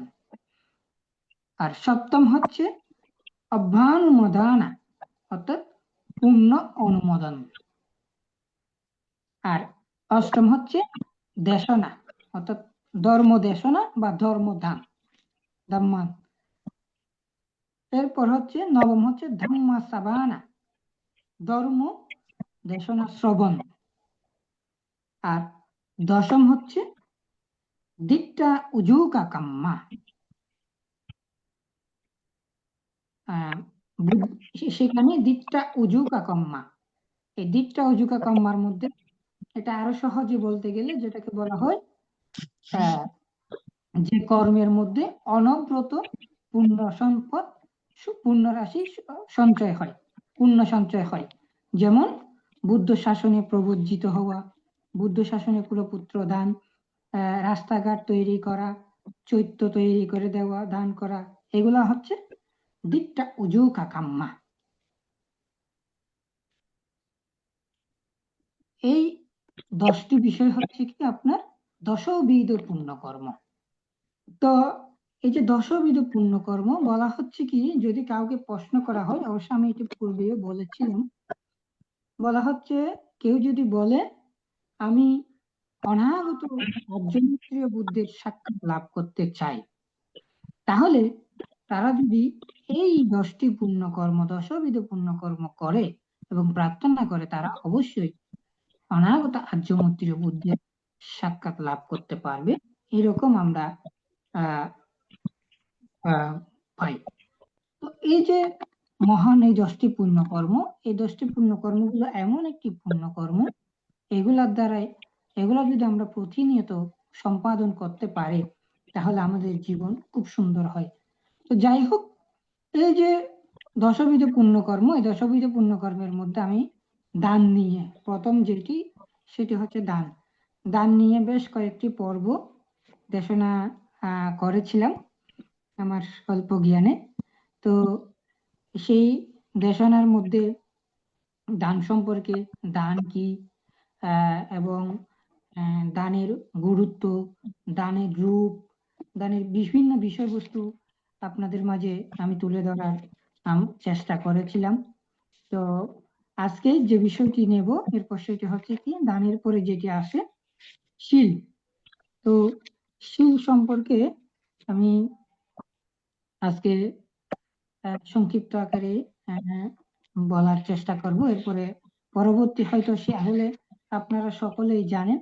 আর সপ্তম হচ্ছে অভ্যানুমোদনা, অর্থাৎ পুণ্য অনুমোদন। আর অষ্টম হচ্ছে দেশনা, অর্থাৎ ধর্ম দেশনা বা ধর্মদান, ধম্মান। এরপর হচ্ছে নবম হচ্ছে ধম্মা সাবানা, ধর্ম দেশনা শ্রবণ। আর দশম হচ্ছে দিট্টা উজুকা কাম্মা, সেখানে দিট্টা উজুকা কাম্মা। এই দিট্টা উজুকা কাম্মার মধ্যে এটা আরো সহজে বলতে গেলে যেটাকে বলা হয় যে কর্মের মধ্যে অনবরত পুণ্য সম্পদ পুণ্য রাশি সঞ্চয় হয়, পুণ্য সঞ্চয় হয়। যেমন বুদ্ধ শাসনে প্রবর্জিত হওয়া, বুদ্ধ শাসনে কুলপুত্র দান, রাস্তাঘাট তৈরি করা, চৈত্য তৈরি করে দেওয়া, দান করা, এগুলা হচ্ছে দিট্টা উজুকা কাম্মা। এই 10টি বিষয় হচ্ছে কি আপনার দশবিধ পুণ্যকর্ম। তো এই যে দশবিধ পুণ্যকর্ম বলা হচ্ছে কি, যদি কাউকে প্রশ্ন করা হয়, অবশ্য আমি এটি পূর্বেও বলেছিলাম, বলা হচ্ছে কেউ যদি বলে আমি অনাগত আর্যমিত্রীয় বুদ্ধের সাক্ষাৎ লাভ করতে চাই, তাহলে তারা যদি এই 10টি পুণ্যকর্ম, দশবিধ পুণ্যকর্ম করে এবং প্রার্থনা করে, তারা অবশ্যই অনাগত আর্যমিত্রীয় বুদ্ধের সাক্ষাৎ লাভ করতে পারবে, এরকম আমরা পাই। তো এই যে মহান এই 10টি পুণ্যকর্ম, এই 10টি পুণ্যকর্মগুলো এমন একটি পুণ্যকর্ম, এগুলা যদি আমরা প্রতিনিয়ত সম্পাদন করতে পারি, তাহলে আমাদের জীবন খুব সুন্দর হয়। তো যাই হোক, এই যে দশবিধ পুণ্যকর্ম, এই দশবিধ পুণ্যকর্মের মধ্যে আমি দান নিয়ে প্রথম সেটি হচ্ছে দান। দান নিয়ে বেশ কয়েকটি পর্ব দেশনা করেছিলাম আমার স্বল্প জ্ঞানে। তো সেই দেশনার মধ্যে দান সম্পর্কে, দান কি এবং দানের গুরুত্ব, দানের রূপ, দানের বিভিন্ন বিষয়বস্তু আপনাদের মাঝে আমি তুলে ধরার চেষ্টা করেছিলাম। তো আজকে যে বিষয়টি নেব, এরপর সেটি হচ্ছে কি দানের পরে যেটি আসে শীল। তো শীল সম্পর্কে আমি আজকে সংক্ষিপ্ত আকারে বলার চেষ্টা করব। এরপরে পরবর্তী হয়তো সে হলে আপনারা সকলেই জানেন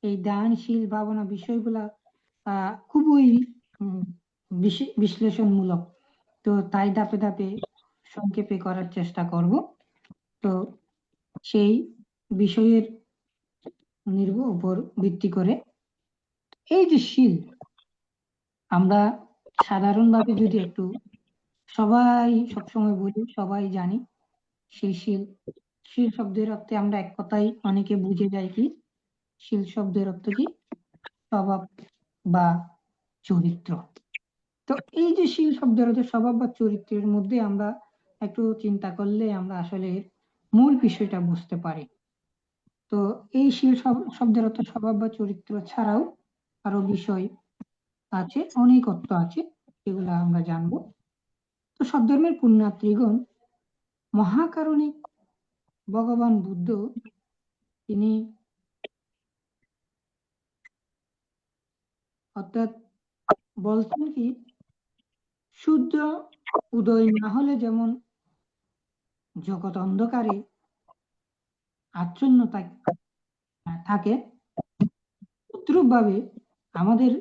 এই দানশীল ভাবনা বিষয়গুলা খুবই বিশ্লেষণমূলক। তো তাই ধাপে ধাপে সংক্ষেপে করার চেষ্টা করব। তো সেই বিষয়ের উপর ভিত্তি করে এই যে শীল, আমরা সাধারণভাবে যদি একটু সবাই সবসময় বলি, সবাই জানি সেই শীল শব্দের অর্থে আমরা এক কথাই অনেকে বুঝে যাই কি শীল শব্দের অর্থ কি? স্বভাব বা চরিত্র। তো এই যে শীল শব্দের অর্থ স্বভাব বা চরিত্রের মধ্যে আমরা একটু চিন্তা করলে আমরা আসলে মূল বিষয়টা বুঝতে পারি। তো এই শীল শব্দের অর্থ স্বভাব বা চরিত্র ছাড়াও আরো বিষয় আছে, অনেক অর্থ আছে, এগুলো আমরা জানবো। তো সব ধর্মের পুণ্যার্থীগণ, মহাকারণিক ভগবান বুদ্ধ তিনি অর্থাৎ বলছেন কি, সূর্য উদয় না হলে যেমন জগৎ অন্ধকারে আচ্ছন্ন থাকে, তদ্রূপভাবে আমাদের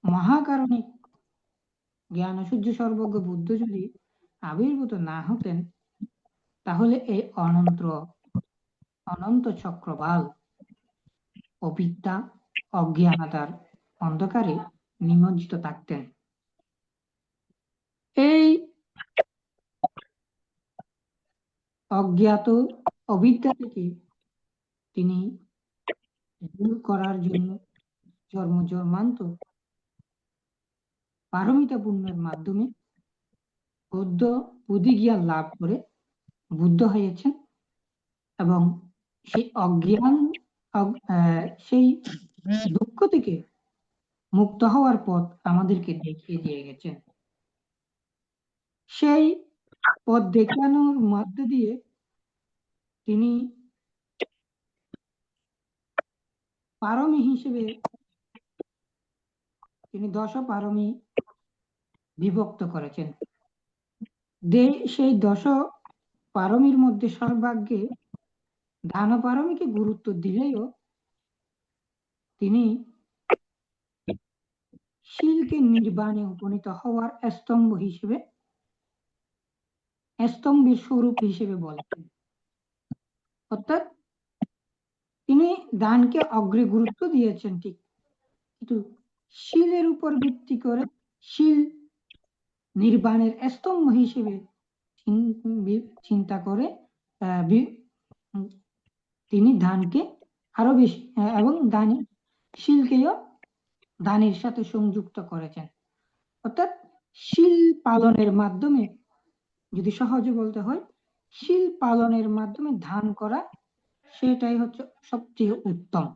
মহাকারণিক জ্ঞান সূর্য সর্বজ্ঞ বুদ্ধ যদি আবির্ভূত না হতেন, তাহলে এই অনন্ত চক্রবাল অবিদ্যা অজ্ঞানতার অন্ধকারে নিমজ্জিত থাকতেন। এই অজ্ঞাত অবিদ্যা থেকে তিনি দূর করার জন্য জন্মান্তর পারমিতা পুণ্যের মাধ্যমে বুদ্ধি জ্ঞান লাভ করে বুদ্ধ হয়েছেন এবং সেই সেই দুঃখ থেকে মুক্ত হওয়ার পথ আমাদেরকে দেখিয়ে দিয়ে গেছেন। সেই পথ দেখানোর মধ্য দিয়ে তিনি পারমী হিসেবে তিনি 10 পারমী বিভক্ত করেছেন। সেই 10 পারমীর মধ্যে সর্বাগ্যে দান পারমীকে গুরুত্ব দিলেও তিনি শীলকে নির্বাণে উপনীত হওয়ার স্তম্ভের স্বরূপ হিসেবে বলেছেন। অর্থাৎ তিনি দানকে অগ্রে গুরুত্ব দিয়েছেন ঠিক, কিন্তু শীলের উপর ভিত্তি করে শীল নির্বাণের স্তম্ভ হিসেবে চিন্তা করে তিনি দানকে আরো বেশি এবং শীলকেও দানের সাথে সংযুক্ত করেছেন। অর্থাৎ শীল পালনের মাধ্যমে, যদি সহজে বলতে হয়, শীল পালনের মাধ্যমে দান করা, সেটাই হচ্ছে সবচেয়ে উত্তম,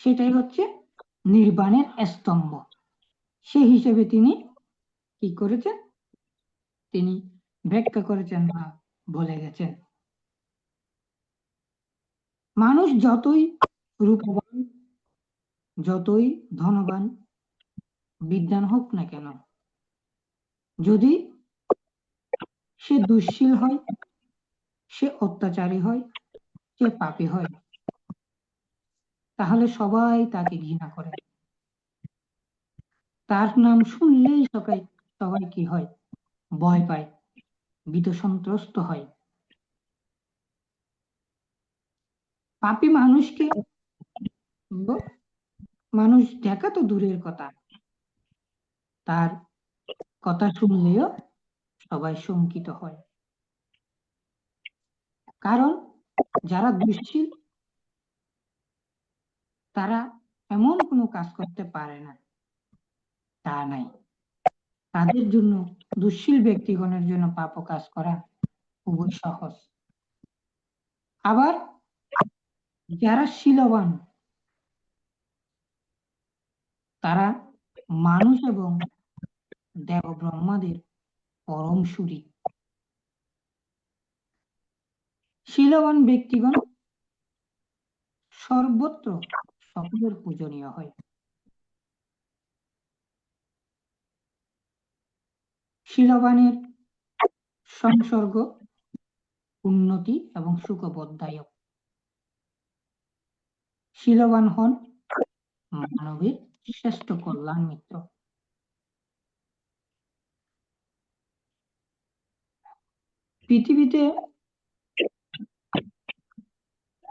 সেটাই হচ্ছে নির্বাণের স্তম্ভ। সেই হিসেবে তিনি কি করেছেন, তিনি ব্যাখ্যা করেছেন বা বলে গেছেন। মানুষ যতই রূপবান, যতই ধনবান, বিদ্বান হোক না কেন, যদি সে দুঃশীল হয়, সে অত্যাচারী হয়, সে পাপী হয়, তাহলে সবাই তাকে ঘৃণা করে। তার নাম শুনলেই সবাই কি হয়, ভয় পায়, ভীত সন্ত্রস্ত হয়। পাপী মানুষকে মানুষ দেখা তো দূরের কথা, তার কথা শুনলেও সবাই শঙ্কিত হয়। কারণ যারা দুঃশীল তারা এমন কোনো কাজ করতে পারে না তা নাই, তাদের জন্য, দুঃশীল ব্যক্তিগণের জন্য পাপ কাজ করা খুবই সহজ। আবার যারা শীলবান তারা মানুষ এবং দেব ব্রহ্মাদের পরম সুরী। শীলবান ব্যক্তিগণ সর্বত্র সকলের পূজনীয় হয়। শীলবানের সংসর্গ উন্নতি এবং সুখবোধদায়ক। শীলবান হন মানবের শ্রেষ্ঠ কল্যাণ মিত্র।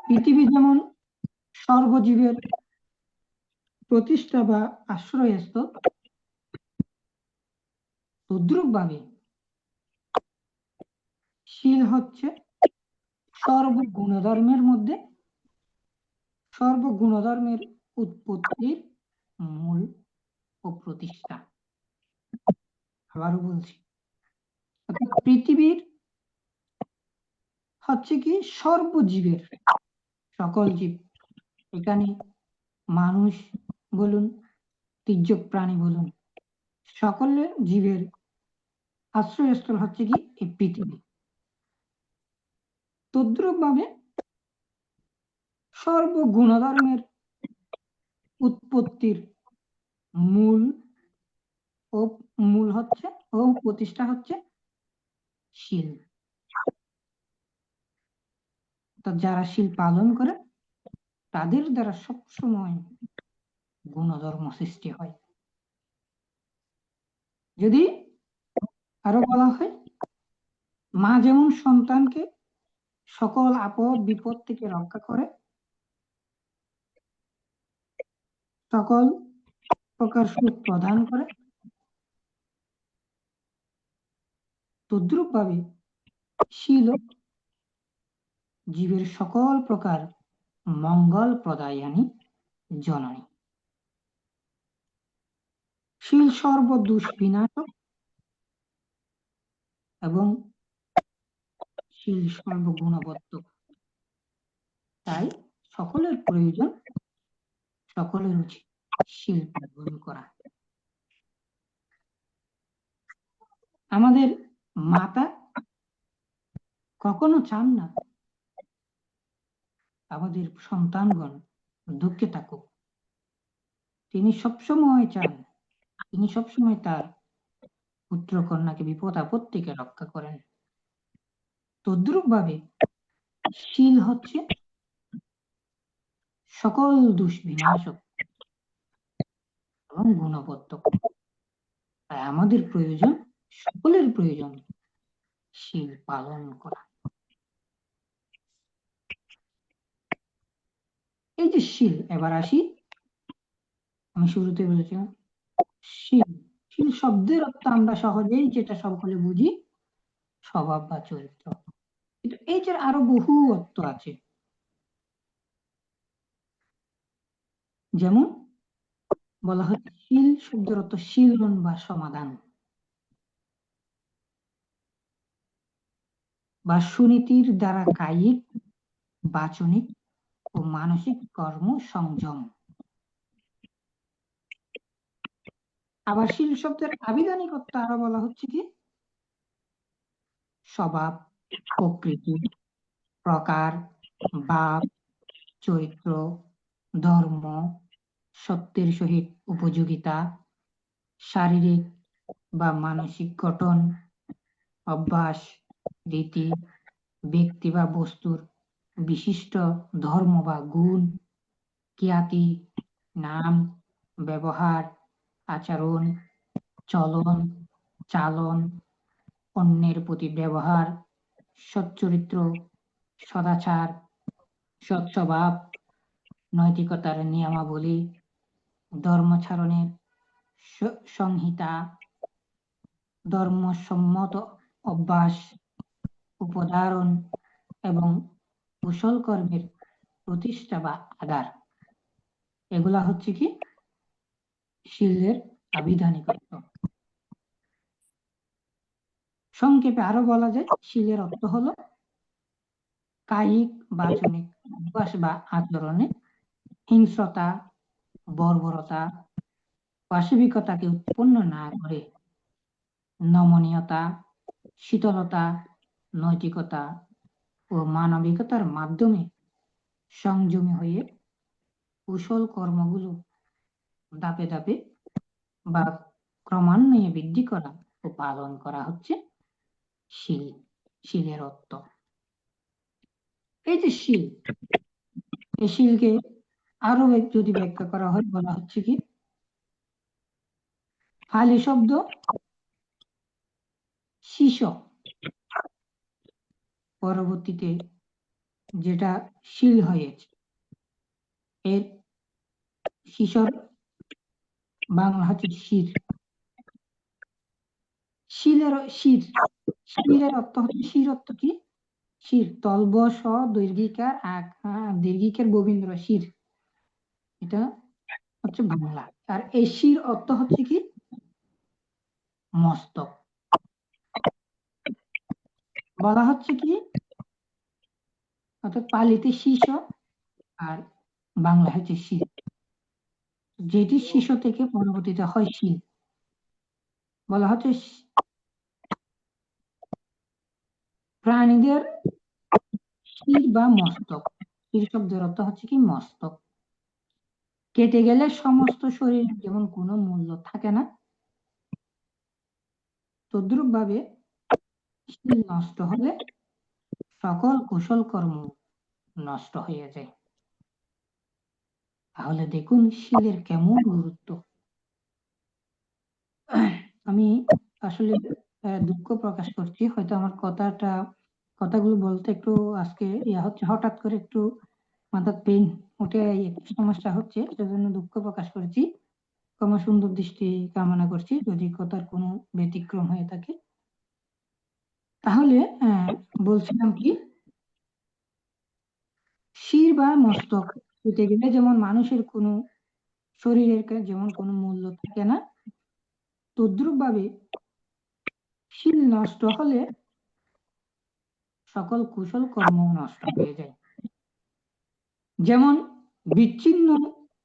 পৃথিবী যেমন সর্বজীবের প্রতিষ্ঠা বা আশ্রয়স্থল, তদ্রূপভাবে শীল হচ্ছে সর্বগুণধর্মের মধ্যে সর্বগুণধর্মের উৎপত্তির মূল ও প্রতিষ্ঠা। আবারও বলছি, অর্থাৎ পৃথিবীর হচ্ছে কি সর্বজীবের, সকল জীব, এখানে মানুষ বলুন, তির্যক প্রাণী বলুন, সকলের জীবের আশ্রয়স্থল হচ্ছে কি এই পৃথিবী। তদ্রূপ ভাবে সর্বগুণধর্মের উৎপত্তির মূল হচ্ছে ও প্রতিষ্ঠা হচ্ছে শীল। যারা শীল পালন করে তাদের দ্বারা সবসময় গুণধর্ম সৃষ্টি হয়। যদি আরো বলা হয়, মা যেমন সন্তানকে সকল আপদ বিপদ থেকে রক্ষা করে, সকল প্রকার সুখ প্রদান করে, তদ্রূপ ভাবে শীল জীবের সকল প্রকার মঙ্গল প্রদায়ানী জননী। শীল সর্বদোষ বিনাশক এবং শীল সর্বগুণবর্ধক। তাই সকলের প্রয়োজন, সকলের উচিত শীল পালন করা। আমাদের মাতা কখনো চান না আমাদের সন্তানগণ দুঃখে থাকুক। তিনি সবসময় চান, তিনি সবসময় তার পুত্র কন্যাকে বিপদ আপদ থেকে রক্ষা করেন। তদ্রূপ ভাবে শীল হচ্ছে সকল দোষ বিনাশক এবং গুণবর্ধক। তাই আমাদের প্রয়োজন, সকলের প্রয়োজন শীল পালন করা। এই যে শীল, এবার আসি, আমি শুরুতে বলেছিলাম শীল। শীল শব্দের অর্থ আমরা সহজেই যেটা সকলে বুঝি, স্বভাব বা চরিত্র। কিন্তু এই যে আরো বহু অর্থ আছে, যেমন বলা হয় শীল শব্দের অর্থ শীলন বা সমাধান, বা সুনীতির দ্বারা কায়িক, বাচনিক ও মানসিক কর্ম সংযম। আবার শীল শব্দের আবিধানিক অর্থ আরো বলা হচ্ছে কি স্বভাব, প্রকৃতি, প্রকার, ভাব, চরিত্র, ধর্ম, সত্যের সহিত উপযোগিতা, শারীরিক বা মানসিক গঠন, অভ্যাস, রীতি, ব্যক্তি বা বস্তুর বিশিষ্ট ধর্ম বা গুণ, খ্যাতি, নাম, ব্যবহার, আচরণ, চলন, চালন, অন্যের প্রতি ব্যবহার, সচ্চরিত্র, সদাচার, সৎস্বভাব, নৈতিকতার নিয়মাবলী, ধর্মাচরণের সংহিতা, ধর্মসম্মত অভ্যাস, উপধারণ এবং কুশল কর্মের প্রতিষ্ঠা বা আধার। এগুলা হচ্ছে কি শীলের আবিধানিক অর্থ। সংক্ষেপে আরো বলা যায়, শীলের অর্থ হলো কায়িক, বাচনিক অভ্যাস বা আচরণে হিংস্রতা, বর্বরতা, পাশবিকতাকে উৎপন্ন না করে নমনীয়তা, শীতলতা, নৈতিকতা ও মানবিকতার মাধ্যমে সংযমী হয়ে কুশল কর্মগুলো ধাপে ধাপে বা ক্রমান্বয়ে বৃদ্ধি করা ও পালন করা হচ্ছে শীল। শীলের অর্থ এই যে শীল, এই শীলকে আরো যদি ব্যাখ্যা করা হয়, বলা হচ্ছে কি পালি শব্দ শিশ, পরবর্তীতে যেটা শীল হয়েছে, এর শিশর বাংলা হচ্ছে শির। শিরের অর্থ হচ্ছে, শির অর্থ কি শির, তলব স দৈর্ঘিকার দীর্ঘিকের গোবিন্দ্র শির, এটা হচ্ছে বাংলা। আর এই শির অর্থ হচ্ছে কি মস্তক। বলা হচ্ছে কি অর্থাৎ পালিতে শীর্ষ আর বাংলা হচ্ছে শির, যেটি শীর্ষ থেকে পরবর্তীতে হয় শিল। বলা হচ্ছে প্রাণীদের শির বা মস্তক। শির শব্দের অর্থ হচ্ছে কি মস্তক। কেটে গেলে সমস্ত শরীর যেমন কোনো মূল্য থাকে না, তদ্রুপ ভাবে শিল নষ্ট হলে সকল কুশল কর্ম নষ্ট হয়ে যায়। তাহলে দেখুন শিলের কেমন গুরুত্ব। আমি আসলে দুঃখ প্রকাশ করছি, হয়তো আমার কথাগুলো বলতে একটু আজকে হচ্ছে, হঠাৎ করে একটু মাথার পেইন উঠে একটু সমস্যা হচ্ছে, সেজন্য দুঃখ প্রকাশ করছি। ক্ষমা সুন্দর দৃষ্টি কামনা করছি যদি কথার কোনো ব্যতিক্রম হয়ে থাকে। তাহলে বলছিলাম কি, শির বা মস্তক কেটে গেলে যেমন মানুষের কোনো শরীরের যেমন কোনো মূল্য থাকে না, তদ্রুপ ভাবে শিল নষ্ট হলে সকল কুশল কর্ম নষ্ট হয়ে যায়। যেমন বিচ্ছিন্ন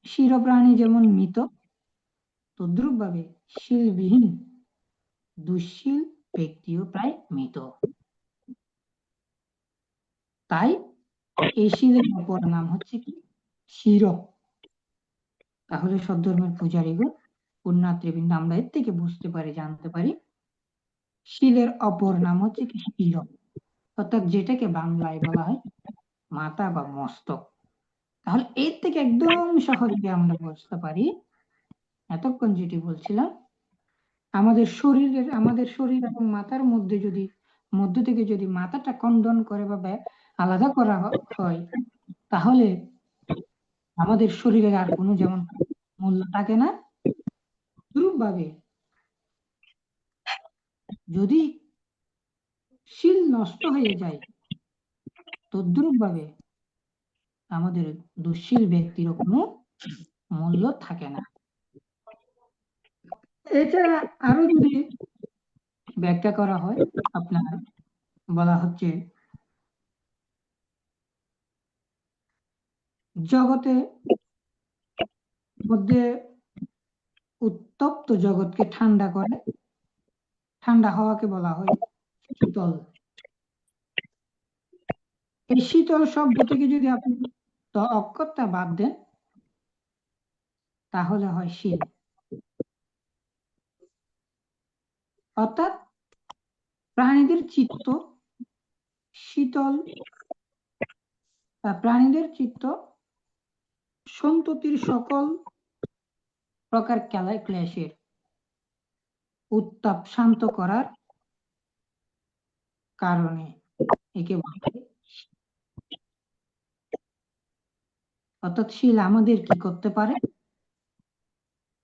শিরপ্রাণী যেমন মৃত, তদ্রুপ ভাবে শিলবিহীন দুঃশীল ব্যক্তিও প্রায় মৃত। তাই এই শিলের অপর নাম হচ্ছে কি শির। তাহলে সদ্ধর্মের পূজারীগণ, পুণ্যার্থীবৃন্দ, আমরা এর থেকে বুঝতে পারি, জানতে পারি শিলের অপর নাম হচ্ছে কি শির, অর্থাৎ যেটাকে বাংলায় বলা হয় মাথা বা মস্তক। তাহলে এর থেকে একদম সহজে আমরা বুঝতে পারি, এতক্ষণ যেটি বলছিলাম, আমাদের শরীর এবং মাথার মধ্য থেকে যদি মাথাটা খণ্ডন করে বা আলাদা করা হয়, তাহলে আমাদের শরীরের আর কোনো যেমন মূল্য থাকে না। অনুরূপভাবে যদি শিল নষ্ট হয়ে যায়, তদ্রুপ ভাবে আমাদের দুঃশীল ব্যক্তিরও কোনো মূল্য থাকে না। এছাড়া আরো যদি ব্যাখ্যা করা হয়, আপনার বলা হচ্ছে জগতে মধ্যে উত্তপ্ত জগৎকে ঠান্ডা করে, ঠান্ডা হওয়াকে বলা হয় শীতল। এই শীতল শব্দ থেকে যদি আপনি অক্ষরটা বাদ দেন, তাহলে হয় শিল। অর্থাৎ প্রাণীদের চিত্ত শীতল, প্রাণীদের চিত্ত সন্ততির সকল প্রকার ক্লেশের উত্তাপ শান্ত করার কারণে একে বলা হয়। অর্থাৎ শিল আমাদের কি করতে পারে,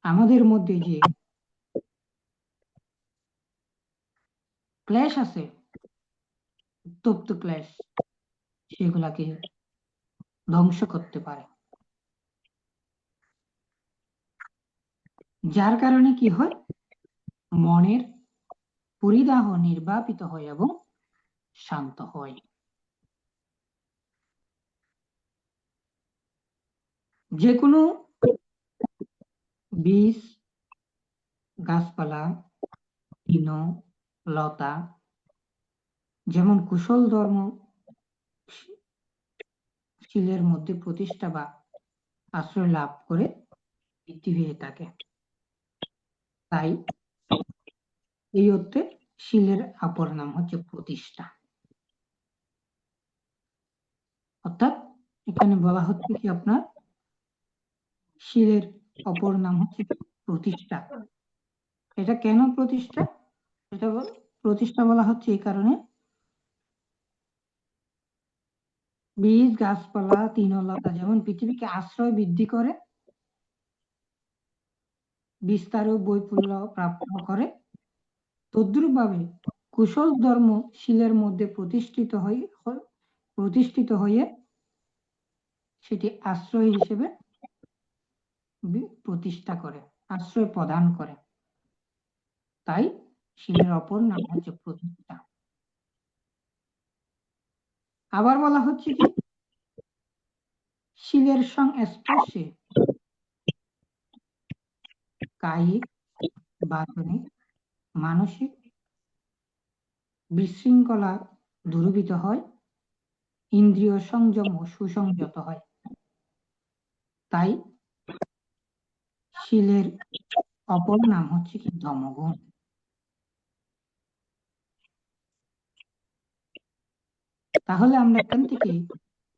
আমাদের মধ্যে যে ক্লেশ আছে, উত্তপ্ত ক্লেশ, সেগুলাকে ধ্বংস করতে পারে। যার কারণে কি হয়, মনের পরিদাহ নির্বাপিত হয় এবং শান্ত হয়। যে কোনো বীজ, গাছপালা, তৃণ, লতা যেমন কুশল ধর্ম শিলের মধ্যে প্রতিষ্ঠা বা আশ্রয় লাভ করে বৃদ্ধি হয়ে থাকে। তাই এই অর্থে শিলের অপর নাম হচ্ছে প্রতিষ্ঠা। অর্থাৎ এখানে বলা হচ্ছে কি আপনার শিলের অপর নাম হচ্ছে প্রতিষ্ঠা। এটা কেন প্রতিষ্ঠা? এটা প্রতিষ্ঠা বলা হচ্ছে এই কারণে, বীজ, গাছপালা, তৃণলতা যেমন পৃথিবীকে আশ্রয় বৃদ্ধি করে, বিস্তার ও বৈপুল্য প্রাপ্ত করে, তদ্রূপভাবে কুশল ধর্ম শিলের মধ্যে প্রতিষ্ঠিত হয়ে সেটি আশ্রয় হিসেবে প্রতিষ্ঠা করে, আশ্রয় প্রদান করে। তাই শিলের অপর নাম হচ্ছে প্রতিষ্ঠা। আবার বলা হচ্ছে কি শিলের সংস্পর্শে কায়িক, বাচনিক, মানসিক বিশৃঙ্খলা দূরীভূত হয়, ইন্দ্রিয় সংযম ও সুসংযত হয়। তাই শিলের অপর নাম হচ্ছে কি তমোগুণ। তাহলে আমরা এখান থেকে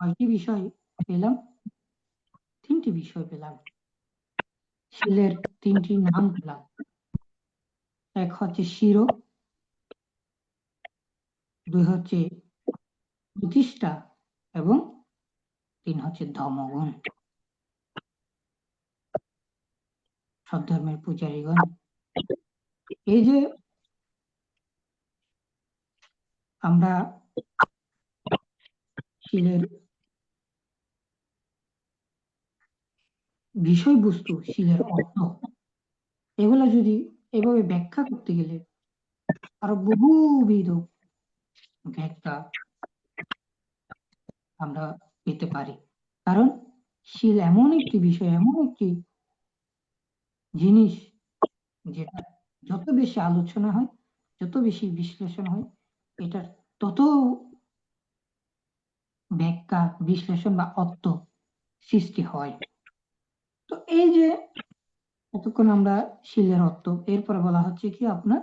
কয়টি বিষয় পেলাম? 3টি বিষয় পেলাম। শিলের 3টি নাম পেলাম। এক হচ্ছে শির, 2 হচ্ছে প্রতিষ্ঠা এবং 3 হচ্ছে ধর্মগুণ। সদ্ধর্মের পূজারীগণ, এই যে আমরা শিলের বিষয়বস্তু, শিলের অর্থ, এগুলো যদি এভাবে ব্যাখ্যা করতে গেলে আরো বহুবিধ ব্যাখ্যা আমরা পেতে পারি। কারণ শিল এমন একটি বিষয়, এমন একটি জিনিস যেটা যত বেশি আলোচনা হয়, যত বেশি বিশ্লেষণ হয়, এটার তত ব্যাখ্যা, বিশ্লেষণ বা অর্থ সৃষ্টি হয়। তো এই যে এতক্ষণ আমরা শিলের অর্থ, এরপরে বলা হচ্ছে কি আপনার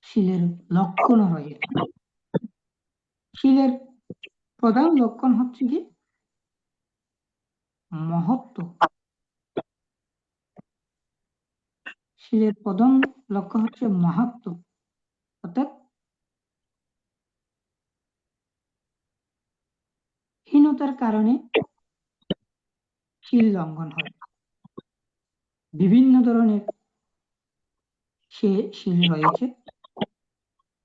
শিলের লক্ষণ রয়েছে। শিলের প্রধান লক্ষণ হচ্ছে কি মহত্ব। শিলের প্রধান লক্ষ্য হচ্ছে মাহাত্ম, অর্থাৎ হীনতার কারণে শিল লঙ্ঘন হয়। বিভিন্ন ধরনের সে শিল রয়েছে,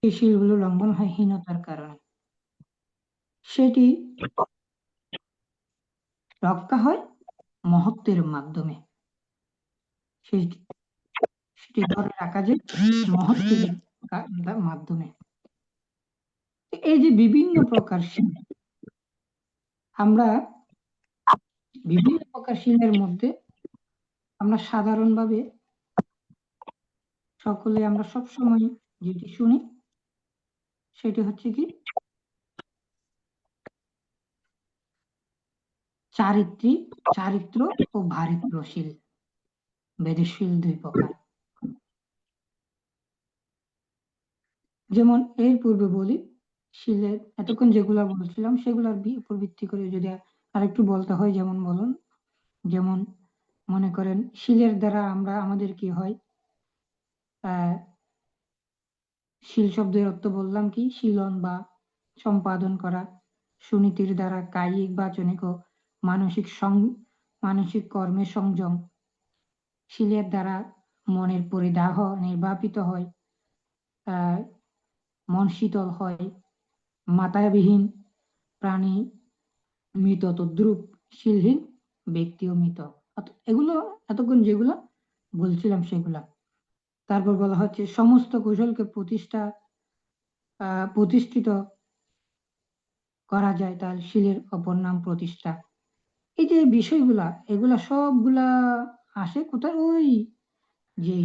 এই শিলগুলো লঙ্ঘন হয় হীনতার কারণে। সেটি রক্ষা হয় মহত্বের মাধ্যমে। সেটি ধরে রাখা যায় মহত্বের মাধ্যমে। এই যে বিভিন্ন প্রকার শিল, আমরা বিভিন্ন প্রকার শিলের মধ্যে আমরা সাধারণভাবে সকলে আমরা সবসময় যেটি শুনি সেটি হচ্ছে কি চারিত্র ও ভারিত্র শিল। বেদের শিল 2 প্রকার। যেমন এর পূর্বে বলি, শিলের এতক্ষণ যেগুলা বলছিলাম সেগুলার উপর ভিত্তি করে যদি আরেকটু বলতে হয়, যেমন বলুন, যেমন মনে করেন শিলের দ্বারা আমরা আমাদের কি হয়, শিল শব্দের অর্থ বললাম কি শিলন বা সম্পাদন করা। সুনীতির দ্বারা কায়িক, বাচনিক ও মানসিক কর্মের সংযম। শিলের দ্বারা মনের পরিদাহ নির্বাপিত হয়, মন শীতল হয়, মাতাবিহীন প্রাণী মৃত, তদ্রূপ শিলহীন ব্যক্তিও মৃত। এগুলো এতক্ষণ যেগুলো বলছিলাম সেগুলা। তারপর বলা হচ্ছে সমস্ত কৌশলকে প্রতিষ্ঠিত করা যায়, তার শিলের অপর নাম প্রতিষ্ঠা। এই যে বিষয়গুলা, এগুলা সবগুলা আসে কোথায়? ওই যে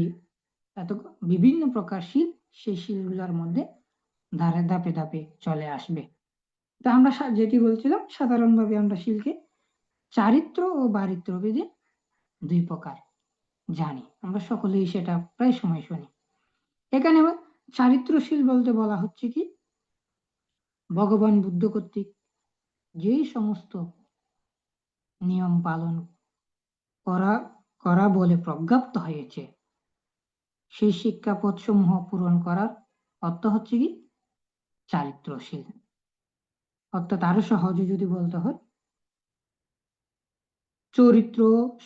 এত বিভিন্ন প্রকার শিল, সেই শিলগুলার মধ্যে ধারে ধাপে ধাপে চলে আসবে। তা আমরা যেটি বলছিলাম, সাধারণভাবে আমরা শিলকে চারিত্র ও বারিত্র ভেদে 2 প্রকার জানি। আমরা সকলেই সেটা প্রায় সময় শুনি। এখানে চারিত্রশীল বলতে বলা হচ্ছে কি ভগবান বুদ্ধ কর্তৃক যেই সমস্ত নিয়ম পালন করা বলে প্রজ্ঞাপ্ত হয়েছে, সেই শিক্ষাপদ সমূহ পূরণ করার অর্থ হচ্ছে কি চারিত্রশীল। অর্থাৎ আরো সহজে যদি বলতে হয়, চরিত্র,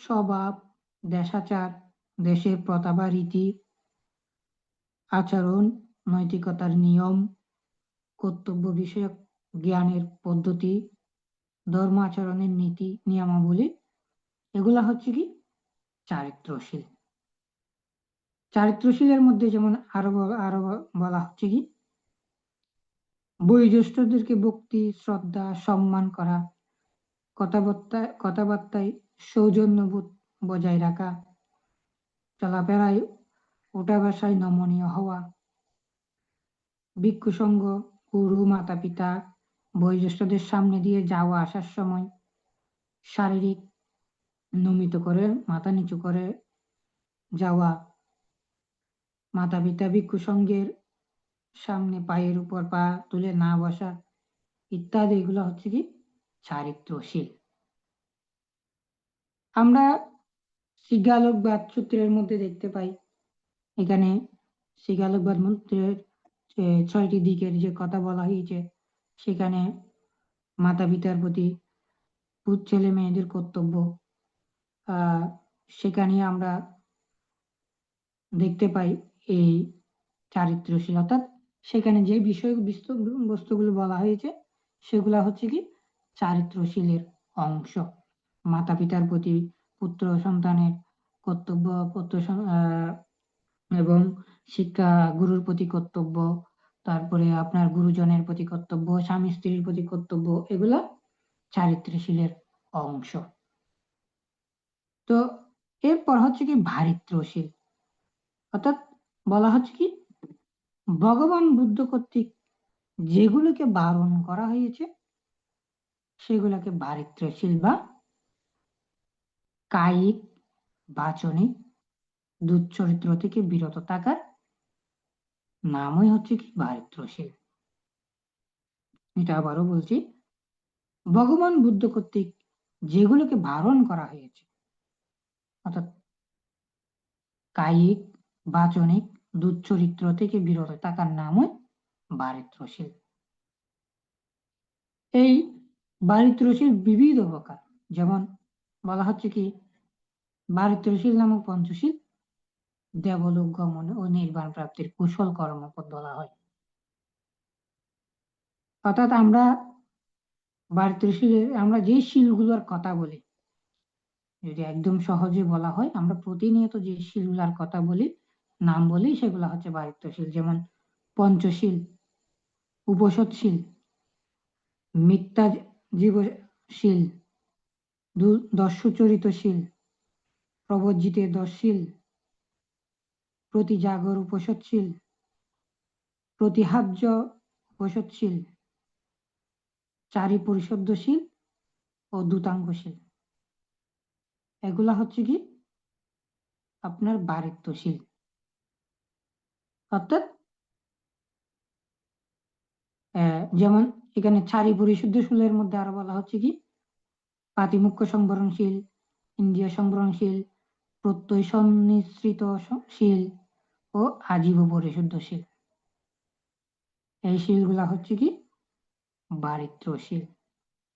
স্বভাব, দেশাচার, দেশের প্রথা বা রীতি, আচরণ, নৈতিকতার নিয়ম, কর্তব্য বিষয়ক জ্ঞানের পদ্ধতি, ধর্ম আচরণের নীতি নিয়মাবলী এগুলা হচ্ছে কি চারিত্রশীল। চারিত্রশীলের মধ্যে যেমন আরো বলা হচ্ছে কি বয়োজ্যেষ্ঠদেরকে ভক্তি, শ্রদ্ধা, সম্মান করা, কথাবার্তায় সৌজন্যবোধ বজায় রাখা, চলাফেরায় ওঠা বসায় নমনীয় হওয়া, ভিক্ষু সঙ্গ, গুরু, মাতা পিতা, বয়োজ্যেষ্ঠদের সামনে দিয়ে যাওয়া আসার সময় শারীরিক নমিত করে মাথা নিচু করে যাওয়া, মাতা পিতা ভিক্ষু সঙ্গের সামনে পায়ের উপর পা তুলে না বসা ইত্যাদি, এগুলো হচ্ছে কি চারিত্রশীল। আমরা শৃগালোকবাদ সূত্রের মধ্যে দেখতে পাই, এখানে শৃগালোকবাদ মন্ত্রের 6টি দিকের যে কথা বলা হয়েছে, সেখানে মাতা পিতার প্রতি ছেলে মেয়েদের কর্তব্য, সেখানে আমরা দেখতে পাই এই চারিত্রশীল, অর্থাৎ সেখানে যে বিষয় বস্তুগুলো বলা হয়েছে সেগুলা হচ্ছে কি চারিত্রশীলের অংশ। মাতা পিতার প্রতি পুত্র সন্তানের কর্তব্য, এবং শিক্ষা গুরুর প্রতি কর্তব্য, তারপরে আপনার গুরুজনের প্রতি কর্তব্য, স্বামী স্ত্রীর প্রতি কর্তব্য, এগুলা চারিত্রশীলের অংশ। তো এরপর হচ্ছে কি ভারিত্রশীল, অর্থাৎ বলা হচ্ছে কি ভগবান বুদ্ধ কর্তৃক যেগুলোকে বারণ করা হয়েছে সেগুলোকে ভারিত্রশীল বা কায়িক, বাচনিক, দুশ্চরিত্র থেকে বিরত থাকার নামই হচ্ছে কি ভারিত্রশীল। এটা আবারও বলছি, ভগবান বুদ্ধ কর্তৃক যেগুলোকে বারণ করা হয়েছে, অর্থাৎ কায়িক, বাচনিক, দুশ্চরিত্র থেকে বিরত থাকার নামই ভারিত্রশীল। এই ভারিত্রশীল বিবিধ প্রকার, যেমন বলা হচ্ছে কি ভারিত্রশীল নামক পঞ্চশীল দেবলোক গমন ও নির্বাণ প্রাপ্তির কুশল কর্মপদ বলা হয়। অর্থাৎ আমরা ভারিত্রশীলের আমরা যে শীলগুলোর কথা বলি, যদি একদম সহজে বলা হয়, আমরা প্রতিনিয়ত যে শীলগুলার কথা বলি, নাম বলি, সেগুলা হচ্ছে ভারিত্রশীল। যেমন পঞ্চশীল, উপসৎশীল, মিথ্যা জীবশীল, দস্যুচরিতশীল, প্রবজ্জিতের দশশীল, প্রতিজাগর উপসৎশীল, প্রতিহার্য উপসৎশীল, চারি পরিশুদ্ধশীল ও দূতাঙ্গশীল, এগুলা হচ্ছে কি আপনার ভারিত্রশীল। অর্থাৎ যেমন এখানে চারি পরিশুদ্ধশীলের মধ্যে আরো বলা হচ্ছে কি পাতিমুখ্য সংবরণশীল, ইন্দ্রিয় সংবরণশীল, প্রত্যয় সন্নিশ্রিতশীল ও আজীব পরিশুদ্ধশীল, এই শীলগুলা হচ্ছে কি ভারিত্রশীল।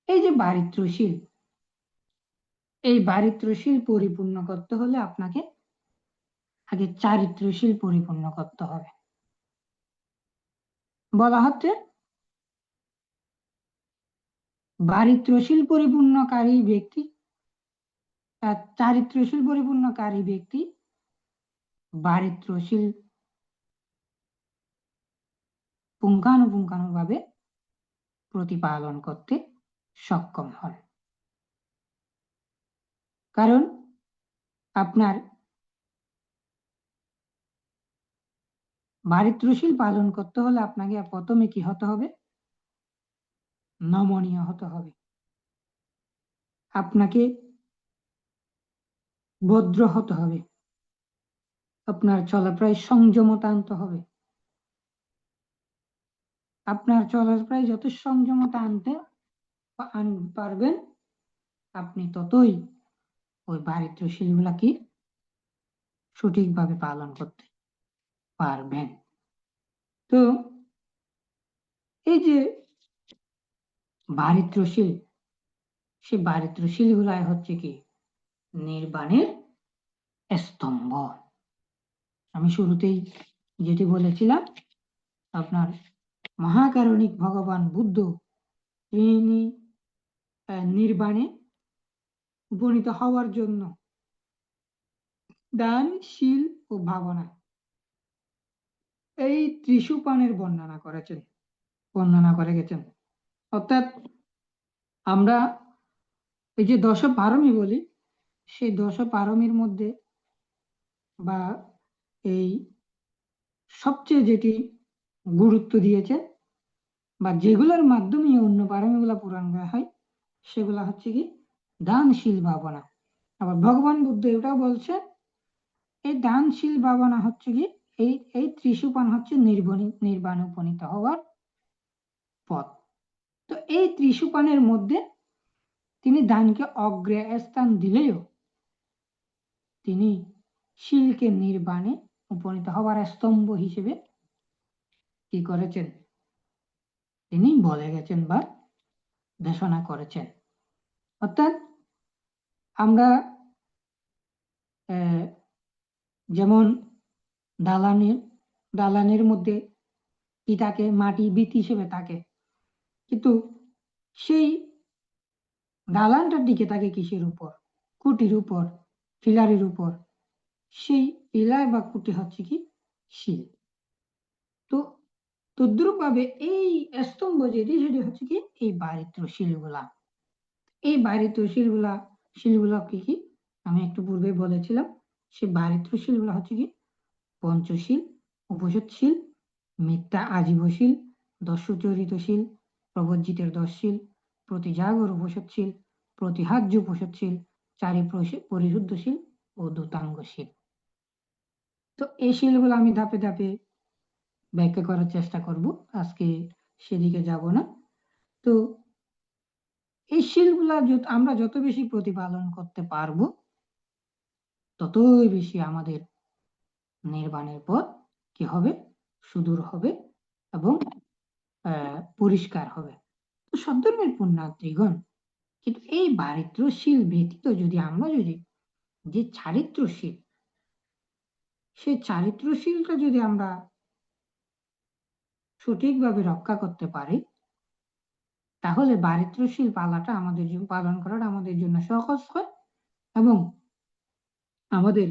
এই যে ভারিত্রশীল, এই ভারিত্রশীল পরিপূর্ণ করতে হলে আপনাকে আগে চারিত্রশীল পরিপূর্ণ করতে হবে। বলা হচ্ছে চারিত্রশীল পরিপূর্ণকারী ব্যক্তি ভারিত্রশীল পুঙ্খানুপুঙ্খানুভাবে প্রতিপালন করতে সক্ষম হন। কারণ আপনার ভারিত্রশীল পালন করতে হলে আপনাকে প্রথমে কি হতে হবে? নমনীয় হতে হবে, আপনাকে ভদ্র হতে হবে, আপনার চলাফেরায় সংযমতা আনতে হবে। আপনার চলাফেরায় যত সংযমতা আনতে পারবেন, আপনি ততই ওই ভারিত্রশীল গুলা কি সঠিকভাবে পালন করতে পারবেন। তো এই যে ভারিত্রশীল, সে ভারিত্রশীল গুলাই হচ্ছে কি নির্বাণের স্তম্ভ। আমি শুরুতেই যেটি বলেছিলাম, আপনার মহাকারণিক ভগবান বুদ্ধ তিনি নির্বাণে উপনীত হওয়ার জন্য দান, শীল ও ভাবনা এই ত্রিসোপানের বর্ণনা করে গেছেন। অর্থাৎ আমরা এই যে দশ পারমী বলি, সেই দশ পারমীর মধ্যে বা এই সবচেয়ে যেটি গুরুত্ব দিয়েছে বা যেগুলোর মাধ্যমে অন্য পারমীগুলা পূরণ করা হয় সেগুলা হচ্ছে কি দানশীল ভাবনা। আবার ভগবান বুদ্ধ এটাও বলছে এই দানশীল ভাবনা হচ্ছে কি এই ত্রিসোপান হচ্ছে নির্বাণে উপনীত হওয়ার পথ। তো এই ত্রিসোপানের মধ্যে তিনি দানকে অগ্রে স্থান দিলেও তিনি শীলকে নির্বাণে উপনীত হওয়ার স্তম্ভ হিসেবে কি করেছেন, তিনি বলে গেছেন বা দেশনা করেছেন। অর্থাৎ আমরা যেমন দালানের মধ্যে কি থাকে, মাটি ভিত হিসেবে থাকে, কিন্তু সেই দালানটার দিকে থাকে কিসের উপর, খুঁটির উপর, পিলারের উপর। সেই পিলার বা খুঁটি হচ্ছে কি শীল। তো তদ্রুপ ভাবে এই স্তম্ভ যেটি সেটি হচ্ছে কি এই বারিত্র শিলগুলা। এই বারিত্র শিলগুলা কি কি আমি একটু পূর্বে বলেছিলাম। সেই বারিত্র শিলগুলা হচ্ছে কি পঞ্চশীল, উপসৎশীল, মিথ্যা আজীবশীল, দস্যুচরিতশীল, প্রবজ্জিতের 10 শীল, প্রতিজাগর উপসৎশীল, প্রতিহাজ্য উপসৎশীল, চারি পরিশুদ্ধশীল ও দূতাঙ্গশীল। তো এই শিলগুলো আমি ধাপে ধাপে ব্যাখ্যা করার চেষ্টা করব, আজকে সেদিকে যাব না। তো এই শিলগুলা আমরা যত বেশি প্রতিপালন করতে পারবো ততই বেশি আমাদের নির্বাণের পথ কি হবে, সুদূর হবে এবং পরিষ্কার হবে। তো সদ্ধর্মের পুণ্যার্থীগণ, কিন্তু এই বারিত্রশীল ব্যতীত যদি আমরা যে চারিত্রশীল, সেই চারিত্রশীলটা যদি আমরা সঠিকভাবে রক্ষা করতে পারি তাহলে বারিত্রশীল পালন করাটা আমাদের জন্য সহজ হয় এবং আমাদের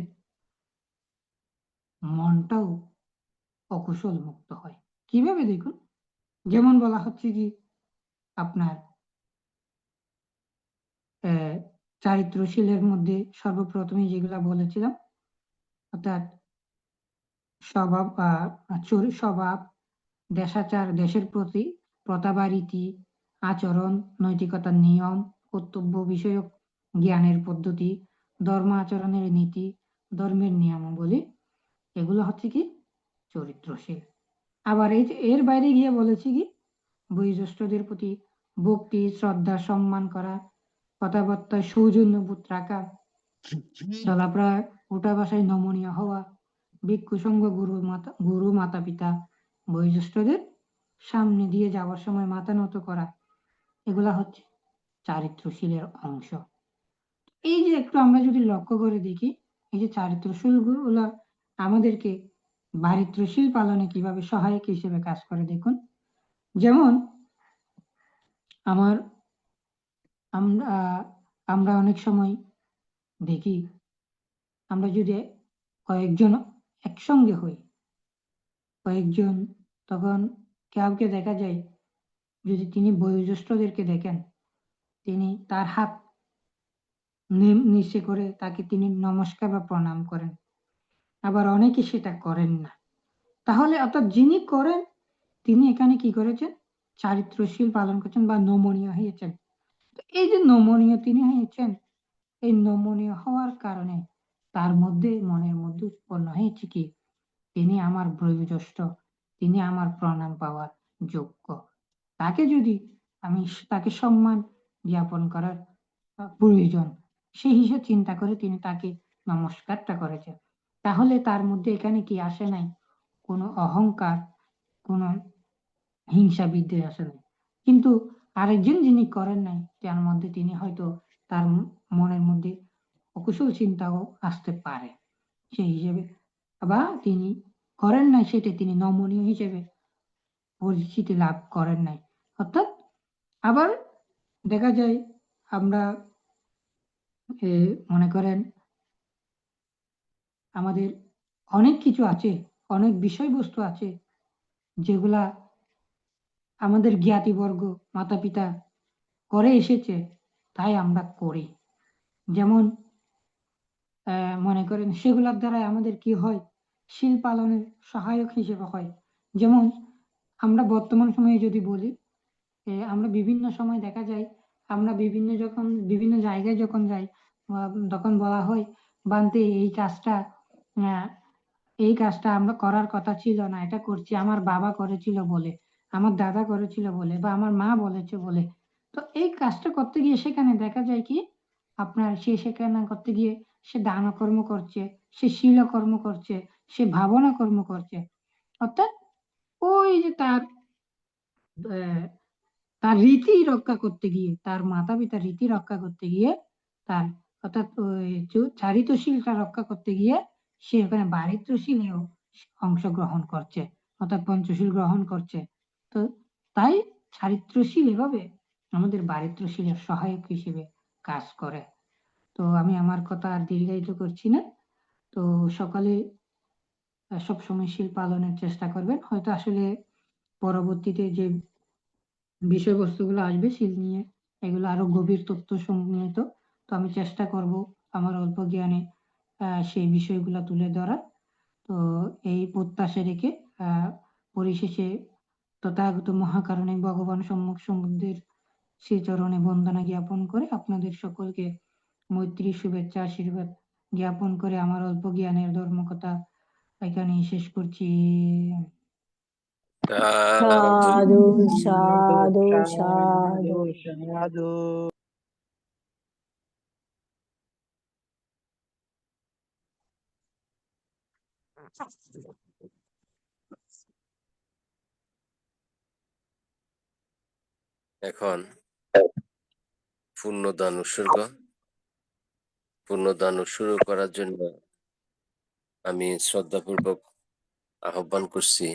মনটাও অকুশল মুক্ত হয়। কিভাবে দেখুন, যেমন বলা হচ্ছে কি আপনার চারিত্রশীলের মধ্যে সর্বপ্রথমে যেগুলা বলেছিলাম, অর্থাৎ স্বভাব, দেশাচার, দেশের প্রতি প্রতাবারীতি, আচরণ, নৈতিকতার নিয়ম, কর্তব্য বিষয়ক জ্ঞানের পদ্ধতি, ধর্ম আচরণের নীতি, ধর্মের নিয়মাবলী, এগুলো হচ্ছে কি চরিত্রশীল। আবার এর বাইরে গিয়ে বলেছি কি বয়োজ্যেষ্ঠদের প্রতি ভক্তি, শ্রদ্ধা, সম্মান করা, কথাবার্তায় সৌজন্যবোধ রাখা, চলাফেরা উঠা ভাষায় নমনীয় হওয়া, ভিক্ষু সঙ্গ, গুরু মাতা পিতা, বয়োজ্যেষ্ঠদের সামনে দিয়ে যাওয়ার সময় মাথা নত করা, এগুলা হচ্ছে চারিত্রশীলের অংশ। এই যে একটু আমরা যদি লক্ষ্য করে দেখি, এই যে চারিত্রশীল গুলা আমাদেরকে বারিত্রশীল পালনে কিভাবে সহায়ক হিসেবে কাজ করে দেখুন। যেমন আমরা অনেক সময় দেখি, আমরা যদি কয়েকজন একসঙ্গে হই, কয়েকজন, তখন কাউকে দেখা যায় যদি তিনি বয়োজ্যেষ্ঠদেরকে দেখেন, তিনি তার হাত নিচে করে তাকে তিনি নমস্কার বা প্রণাম করেন। আবার অনেকে সেটা করেন না। তাহলে অর্থাৎ যিনি করেন তিনি এখানে কি করেছেন, চারিত্রশীল পালন করেছেন বা নমনীয় হয়েছেন। এই যে নমনীয় তিনি হয়েছেন, এই নমনীয় হওয়ার কারণে তার মনের মধ্যে উৎপন্ন হয়েছে কি তিনি আমার বয়োজ্যেষ্ঠ, তিনি আমার প্রণাম পাওয়ার যোগ্য। তাকে সম্মান জ্ঞাপন করার প্রয়োজন, সেই হিসেবে চিন্তা করে তিনি তাকে নমস্কারটা করেছেন। তাহলে তার মধ্যে এখানে কি আসে নাই, কোনো অহংকার, কোনো হিংসা বিদ্বেষ আসে নাই। কিন্তু আরেকজন যিনি করেন নাই, তার মধ্যে তিনি হয়তো তার মনের মধ্যে অকুশল চিন্তাও আসতে পারে, সেই হিসেবে বা তিনি করেন নাই, সেটা তিনি নমনীয় হিসেবে পরিচিতি লাভ করেন নাই। অর্থাৎ আবার দেখা যায় আমরা মনে করেন আমাদের অনেক কিছু আছে, অনেক বিষয়বস্তু আছে যেগুলা আমাদের জ্ঞাতিবর্গ মাতা পিতা করে এসেছে, তাই আমরা করি। যেমন মনে করেন সেগুলোর দ্বারা আমাদের কি হয়, শীল পালনের সহায়ক হিসেবে হয়। যেমন আমরা বর্তমান সময়ে যদি বলি, আমরা বিভিন্ন সময় দেখা যায়, আমরা বিভিন্ন জায়গায় যখন যাই, তখন বলা হয় বান্তে আহ, এই কাজটা আমরা করার কথা ছিল না, এটা করছি আমার বাবা করেছিল বলে, আমার দাদা করেছিল বলে, বা আমার মা বলেছে বলে। তো এই কাজটা করতে গিয়ে সেখানে দেখা যায় কি, আপনার সেখানে করতে গিয়ে সে দান কর্ম করছে, সে শীল কর্ম করছে, সে ভাবনা কর্ম করছে। অর্থাৎ ওই যে আহ, তার রীতি রক্ষা করতে গিয়ে, তার মাতা পিতার রীতি রক্ষা করতে গিয়ে, তার অর্থাৎ ওই চারিত্রশীলটা রক্ষা করতে গিয়ে সে ওখানে বারিত্রশীলেও অংশগ্রহণ করছে, অর্থাৎ পঞ্চশীল গ্রহণ করছে। তো তাই চারিত্রশীল এভাবে আমাদের বারিত্রশীলের সহায়ক হিসেবে কাজ করে। তো আমি আমার কথা আর দীর্ঘায়িত করছি না। তো সকলে সবসময় শীল পালনের চেষ্টা করবেন। হয়তো আসলে পরবর্তীতে যে বিষয়বস্তুগুলো আসবে শীল নিয়ে, এগুলো আরো গভীর তথ্য সমন্বিত। তো আমি চেষ্টা করব আমার অল্প জ্ঞানে সেই বিষয়গুলো তুলে ধরার। তো এই প্রত্যাশা রেখে পরিশেষে তথাগত মহাকারণে ভগবান সম্মুখ সমুদ্রের শ্রীচরণে বন্দনা জ্ঞাপন করে আপনাদের সকলকে মৈত্রী শুভেচ্ছা আশীর্বাদ জ্ঞাপন করে আমার অল্প জ্ঞানের ধর্মকথা এখানেই শেষ করছি। সাধু সাধু সাধু। সাধু। এখন পুণ্যদান উৎসর্গ করার জন্য আমি শ্রদ্ধাপূর্বক আহ্বান করছি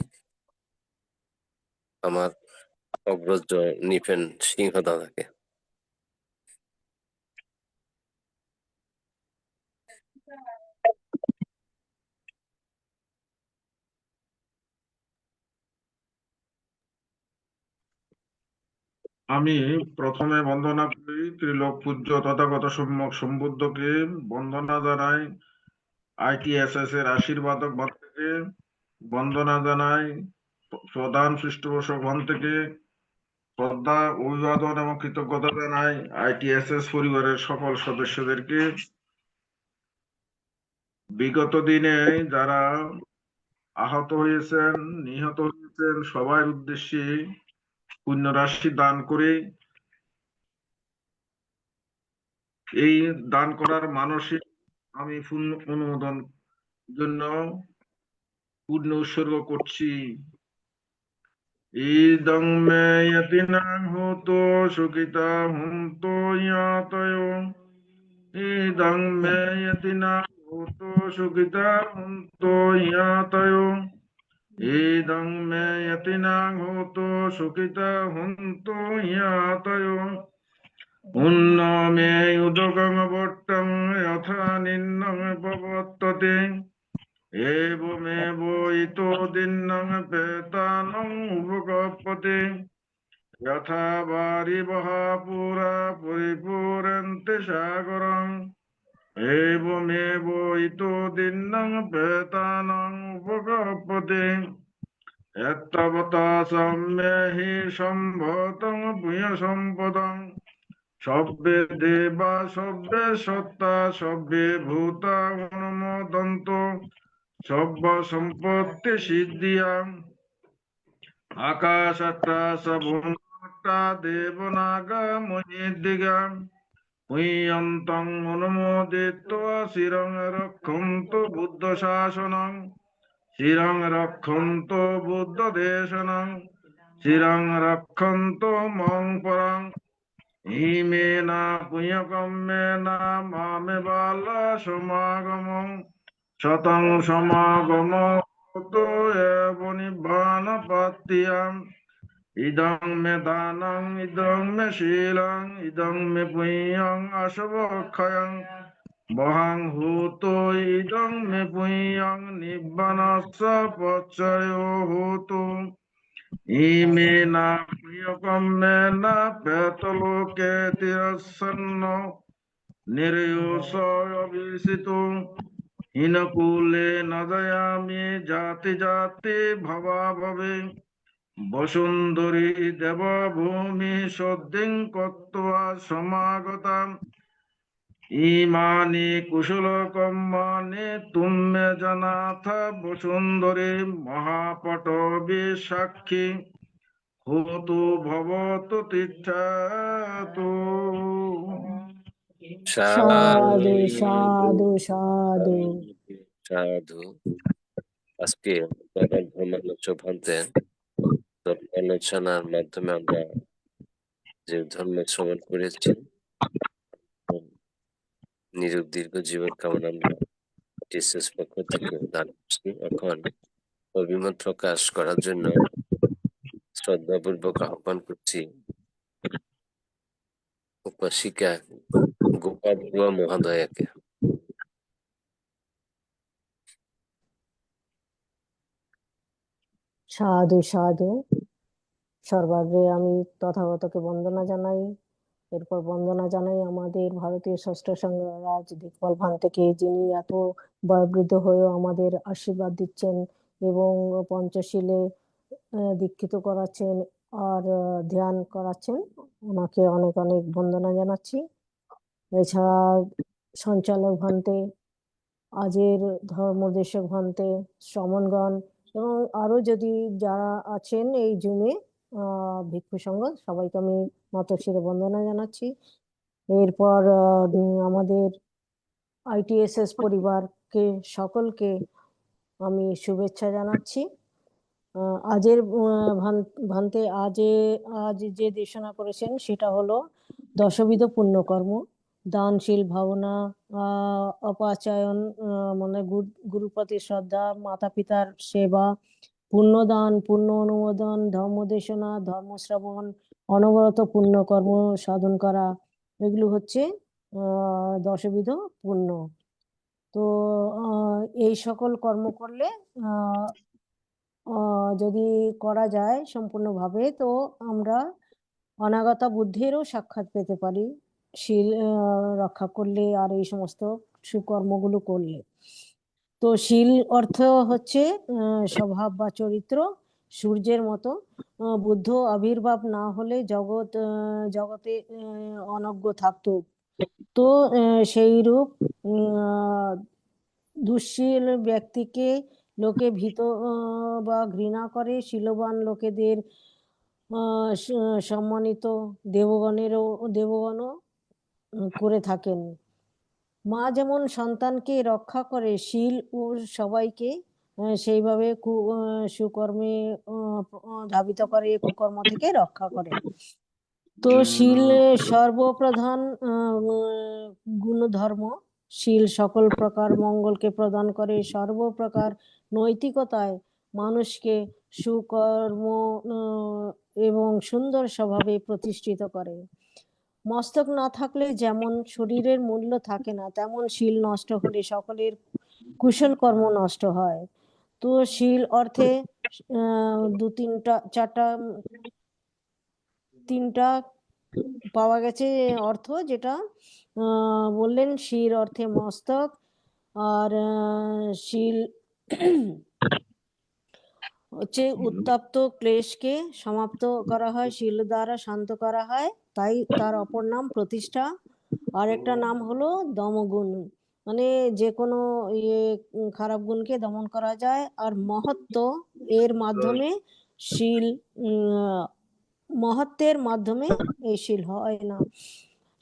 আমার অগ্রজ নিপেন সিংহ দাদাকে। আমি প্রথমে বন্দনা করি ত্রিলোক পূজ্য তথাগত সম্যক সম্বুদ্ধকে বন্দনা জানাই, ITSS এর আশীর্বাদক মঠ থেকে বন্দনা জানাই, প্রধান পৃষ্ঠপোষকগণ থেকে শ্রদ্ধা অভিবাদন এবং কৃতজ্ঞতা জানাই ITSS পরিবারের সকল সদস্যদেরকে। বিগত দিনে যারা আহত হয়েছেন, নিহত হয়েছেন, সবার উদ্দেশ্যে পুণ্যরাশি দান করে এই দান করার মানসিক আমি পূর্ণ অনুমোদন জন্য পূর্ণ উৎসর্গ করছি। ইদং মে যতিনাং হোতো সুখিতা হুন্তো ইয়াতয়। ইদং মে যতিনাং হোতো সুখিতা হুন্তো ইয়াতয়। ইদং মে যতিনাং হোতো সুখিতা হুন্তো ইয়াতয়। উন্ন মে উদকং বট্টং যথা নিন্নং প্রবর্ততে। এবমেব ইতো দিন্নং পেতানং উপগপতে। যথা বারিবহা পুরা পরিপূরন্তে সাগরং। এবমেব ইতো দিন্নং পেতানং উপগপতে। এত্তাবতা সম্মেহি সম্ভতং পুণ্য সম্পদং। সব্বে দেবা সব্বে সত্তা সব্বে ভূতা অনুমোদন্ত। সব্য সম্পত্তি সিদ্ধিয়াং। আকাশাত্রাস ভূমাত্রা দেবনাগা মহিদিগাম। হুয়ন্তং অনুমোদিত্বা শিরং রক্ষন্তু বুদ্ধ শাসনং। শিরং রক্ষন্তু বুদ্ধ দেশনং। শিরং রক্ষন্তু মং পরং। ইমেনা পুণ্যকম্মেনা মামে বালা সমাগমং। শতং সমাগম তো এব নিব্বান পাতিয়াম। ইদং মে দানং ইদং মে শীলং ইদং মে পুণ্যং আশবক্ষয়ং বহং হুতো ইদং মে পুণ্যং নিব্বানস্য পচ্চয়ো হুতো ইমে না প্রিয়কম মে না প্রেতলোকে তিরস্সন্ন নিরয়োষ অবিষিত হীনকুলে ন দয়ামি জাতি জাতি ভবা ভবে বসুন্ধরী দেবভূমি সদ্ধিং কত্বা সমাগতাম ইমানি কুশল কর্মাণি তুম্যে জানাথ বসুন্ধরী মহাপটবি সাক্ষী হোতু ভবতু তিষ্ঠাতু। সাধু সাধু সাধু। সাধু। আজকে ধর্মালোচ্য ভান্তে আলোচনার মাধ্যমে আমরা যে ধর্ম শ্রবণ করেছি, নিরোগ দীর্ঘ জীবন কামনা আমরা টিএসএস পক্ষ থেকে দান করছি। এখন অভিমত প্রকাশ করার জন্য শ্রদ্ধাপূর্বক আহ্বান করছি উপাসিকা গোপা বড়ুয়া মহোদয়াকে। সাধু সাধু। সর্বাগ্রে আমি তথাগতকে বন্দনা জানাই। এরপর বন্দনা জানাই আমাদের ভারতীয় ষষ্ঠ সংঘরাজ দিকপাল ভান্তেকে, যিনি এত বয়োবৃদ্ধ হয়েও আমাদের আশীর্বাদ দিচ্ছেন এবং পঞ্চশীলে দীক্ষিত করাচ্ছেন আর ধ্যান করাচ্ছেন। ওনাকে অনেক অনেক বন্দনা জানাচ্ছি। এছাড়া সঞ্চালক ভান্তে, আজের ধর্মদেশক ভান্তে, শ্রমণগণ এবং আরো যদি যারা আছেন এই জুমে ভিক্ষু সংঘ, সবাইকে আমি নতশিরে বন্দনা জানাচ্ছি। এরপর আমাদের আইটিএসএস পরিবারকে সকলকে আমি শুভেচ্ছা জানাচ্ছি। আজের ভান্তে আজ যে দেশনা করেছেন সেটা হলো দশবিধ পুণ্যকর্ম, দানশীল ভাবনা, অপাচায়ন মানে গুরুর প্রতি শ্রদ্ধা, মাতা পিতার সেবা, পুণ্যদান, পুণ্য অনুমোদন, ধর্মদেশনা, ধর্মশ্রবণ, অনবরত পুণ্যকর্ম সাধন করা, এগুলো হচ্ছে দশবিধ পুণ্য। তো এই সকল কর্ম করলে যদি করা যায় সম্পূর্ণভাবে, তো আমরা অনাগতা বুদ্ধিরও সাক্ষাৎ পেতে পারি শীল রক্ষা করলে আর এই সমস্ত সুকর্মগুলো করলে। তো শীল অর্থ হচ্ছে স্বভাব বা চরিত্র। সূর্যের মতো বুদ্ধ আবির্ভাব না হলে জগতে অনজ্ঞ থাকতো। তো সেই রূপ দুঃশীল ব্যক্তিকে লোকে ভীত বা ঘৃণা করে, শীলবান লোকেদের সম্মানিত দেবগণও করে থাকেন। মা যেমন সন্তানকে রক্ষা করে, শীল ও সবাইকে সেইভাবে সুকর্মে ধাবিত করে, কুকর্ম থেকে রক্ষা করে। তো শীল সর্বপ্রধান গুণধর্ম। শীল সকল প্রকার মঙ্গলকে প্রদান করে, সর্বপ্রকার নৈতিকতায় মানুষকে সুকর্ম এবং সুন্দর স্বভাবে প্রতিষ্ঠিত করে। মস্তক না থাকলে যেমন শরীরের মূল্য থাকে না, তেমন শীল নষ্ট হলে সকলের কুশল কর্ম নষ্ট হয়। তো শীল অর্থে তিনটা পাওয়া গেছে অর্থ, যেটা বললেন শির অর্থে মস্তক, আর শীল হচ্ছে উত্তপ্ত ক্লেশকে সমাপ্ত করা হয়, শীল দ্বারা শান্ত করা হয়, তাই তার অপর নাম প্রতিষ্ঠা। আর একটা নাম হলো দমগুণ, মানে যে কোনো খারাপ গুণকে দমন করা যায়। আর মহত্ব, এর মাধ্যমে শীল মহত্বের মাধ্যমে এই শীল হয় না।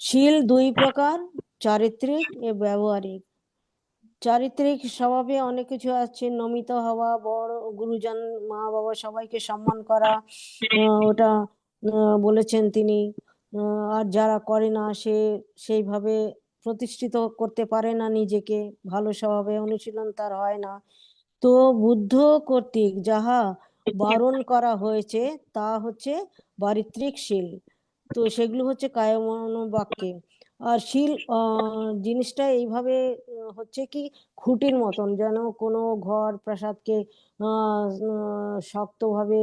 শীল দুই প্রকার, চারিত্রিক ও ব্যবহারিক। চারিত্রিক স্বভাবে অনেক কিছু আছে, নমিত হওয়া, বড় গুরুজন মা বাবা সবাইকে সম্মান করা, ওটা বলেছেন তিনি। আর যারা করে না সে সেইভাবে প্রতিষ্ঠিত করতে পারে না নিজেকে, ভালো স্বভাবে অনুশীলন তার হয় না। তো বুদ্ধ কর্তৃক যাহা বারণ করা হয়েছে তা হচ্ছে বারিত্রিক শীল। তো সেগুলো হচ্ছে কায়মনোবাক্যে। আর শীল জিনিসটা এইভাবে হচ্ছে কি খুঁটির মতন, যেন কোনো ঘর প্রাসাদকে শক্তভাবে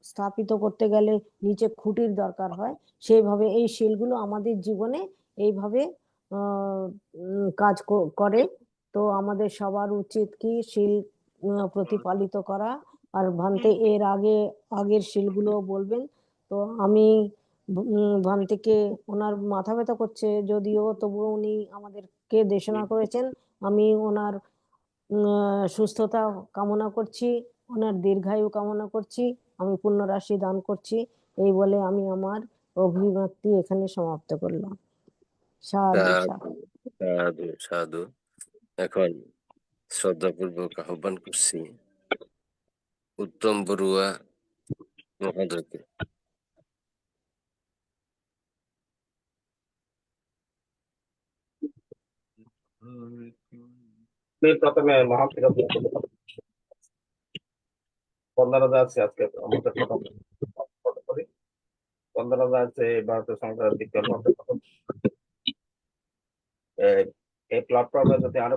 স্থাপিত করতে গেলে নিচে খুঁটির দরকার হয়, সেইভাবে এই শীলগুলো আমাদের জীবনে এইভাবে কাজ করে। তো আমাদের সবার উচিত কি শীল প্রতিপালিত করা। আর ভান্তে এর আগের শীলগুলো বলবেন। তো আমি ভান্তিকে, ওনার মাথা ব্যথা করছে যদিও, তবুও উনি আমাদেরকে দেশনা করেছেন। আমি ওনার সুস্থতা কামনা করছি, ওনার দীর্ঘায়ু কামনা করছি, আমি পুণ্যরাশি দান করছি। এই বলে আমি আমার অভিব্যক্তি এখানে সমাপ্ত করলাম। সাধু সাধু। সাধু সাধু। এখন শ্রদ্ধাপূর্বক আহ্বান করছি উত্তম বড়ুয়া মহোদয়কে। প্রথমে মহান বন্দনা যাচ্ছে আজকে আমাদের প্রথম করি। বন্দনা যাচ্ছে ভারতের সংসার বিজ্ঞান এই প্ল্যাটফর্মে যদি আরো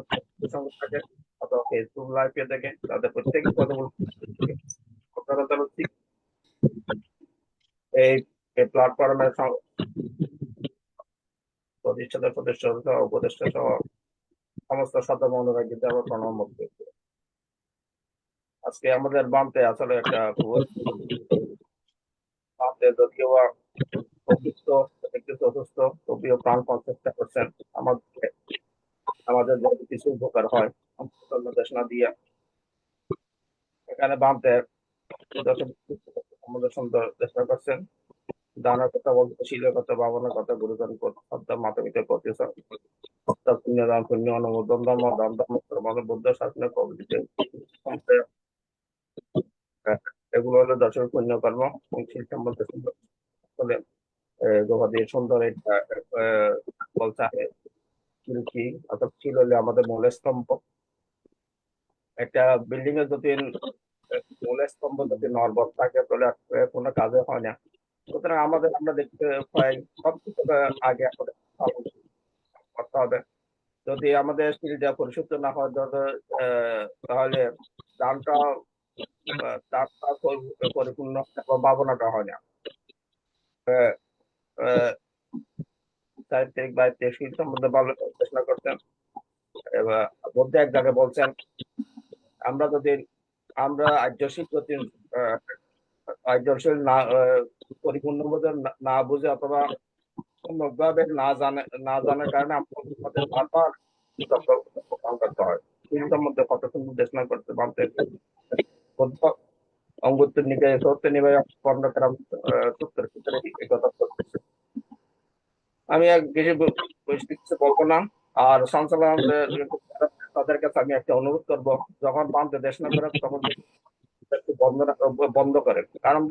সঙ্গে থাকে অথবা ফেসবুক লাইভে দেখে তাদের প্রত্যেকে কথা জানাচ্ছি। এই প্ল্যাটফর্মের প্রতিষ্ঠাতা সদস্য সহ উপদেষ্টা সহ সমস্ত সাধারণ অনুরাগীতে আমার প্রণাম করছি। আজকে আমাদের বামতে আসলে একটা বামতে যদিও অসুস্থ, একটু অসুস্থ, তবুও প্রাণপণ চেষ্টা করছেন আমাদের যদি কিছু উপকার হয় দেশনা দিয়ে। এখানে বামতে আমাদের সুন্দর চেষ্টা করছেন। দানার কথা বলতে, শিলের কথা, ভাবনার কথা, গুরুজন কথা, মাতাপিতার প্রতি পুণ্য দান, পুণ্য অনুমোদন, ধর্ম দান, ধর্ম বুদ্ধ শাসনের প্রবৃত্তি, এগুলো হলো দর্শক পুণ্য কর্ম এবং শিল সম্বন্ধে সুন্দর বলে গবাদি সুন্দর এটা বলতে শিল কি, অর্থাৎ শিল হলে আমাদের মূলের স্তম্ভ। একটা বিল্ডিং এর যদি মূলের স্তম্ভ যদি নড়বড় থাকে তাহলে কোনো কাজে হয় না। সুতরাং আমরা দেখতে পাই সবকিছু আগে করতে হবে। যদি আমাদের শিলটা পরিশুদ্ধ না হয় তাহলে দানটা পরিপূর্ণ ভাবনাটা হয় না। 4 তারিখ 22 তারিখ শিল সম্বন্ধে ভালো চেষ্টা করছেন। এবার বলতে এক জায়গায় বলছেন আমরা আর্যশীল যদি আর্যশীল না পরিপূর্ণ না বুঝে অথবা সম্যকভাবে না জানার কারণে আমাদের বারবার করতে হয়। শিলটার মধ্যে কত সুন্দর দেশনা করতে বানতে অঙ্গুত্তর নিকায় সত্য নিবায় পর্ণগ্রাম সূত্রের ক্ষেত্রে এই কথা বলতেছে। আমি এক বেশি কিছু বলবো না। আর সঞ্চালন তাদের কাছে আমি একটা অনুরোধ করবো, যখন বানতে দেশনা করে তখন বন্ধ করে। কারণ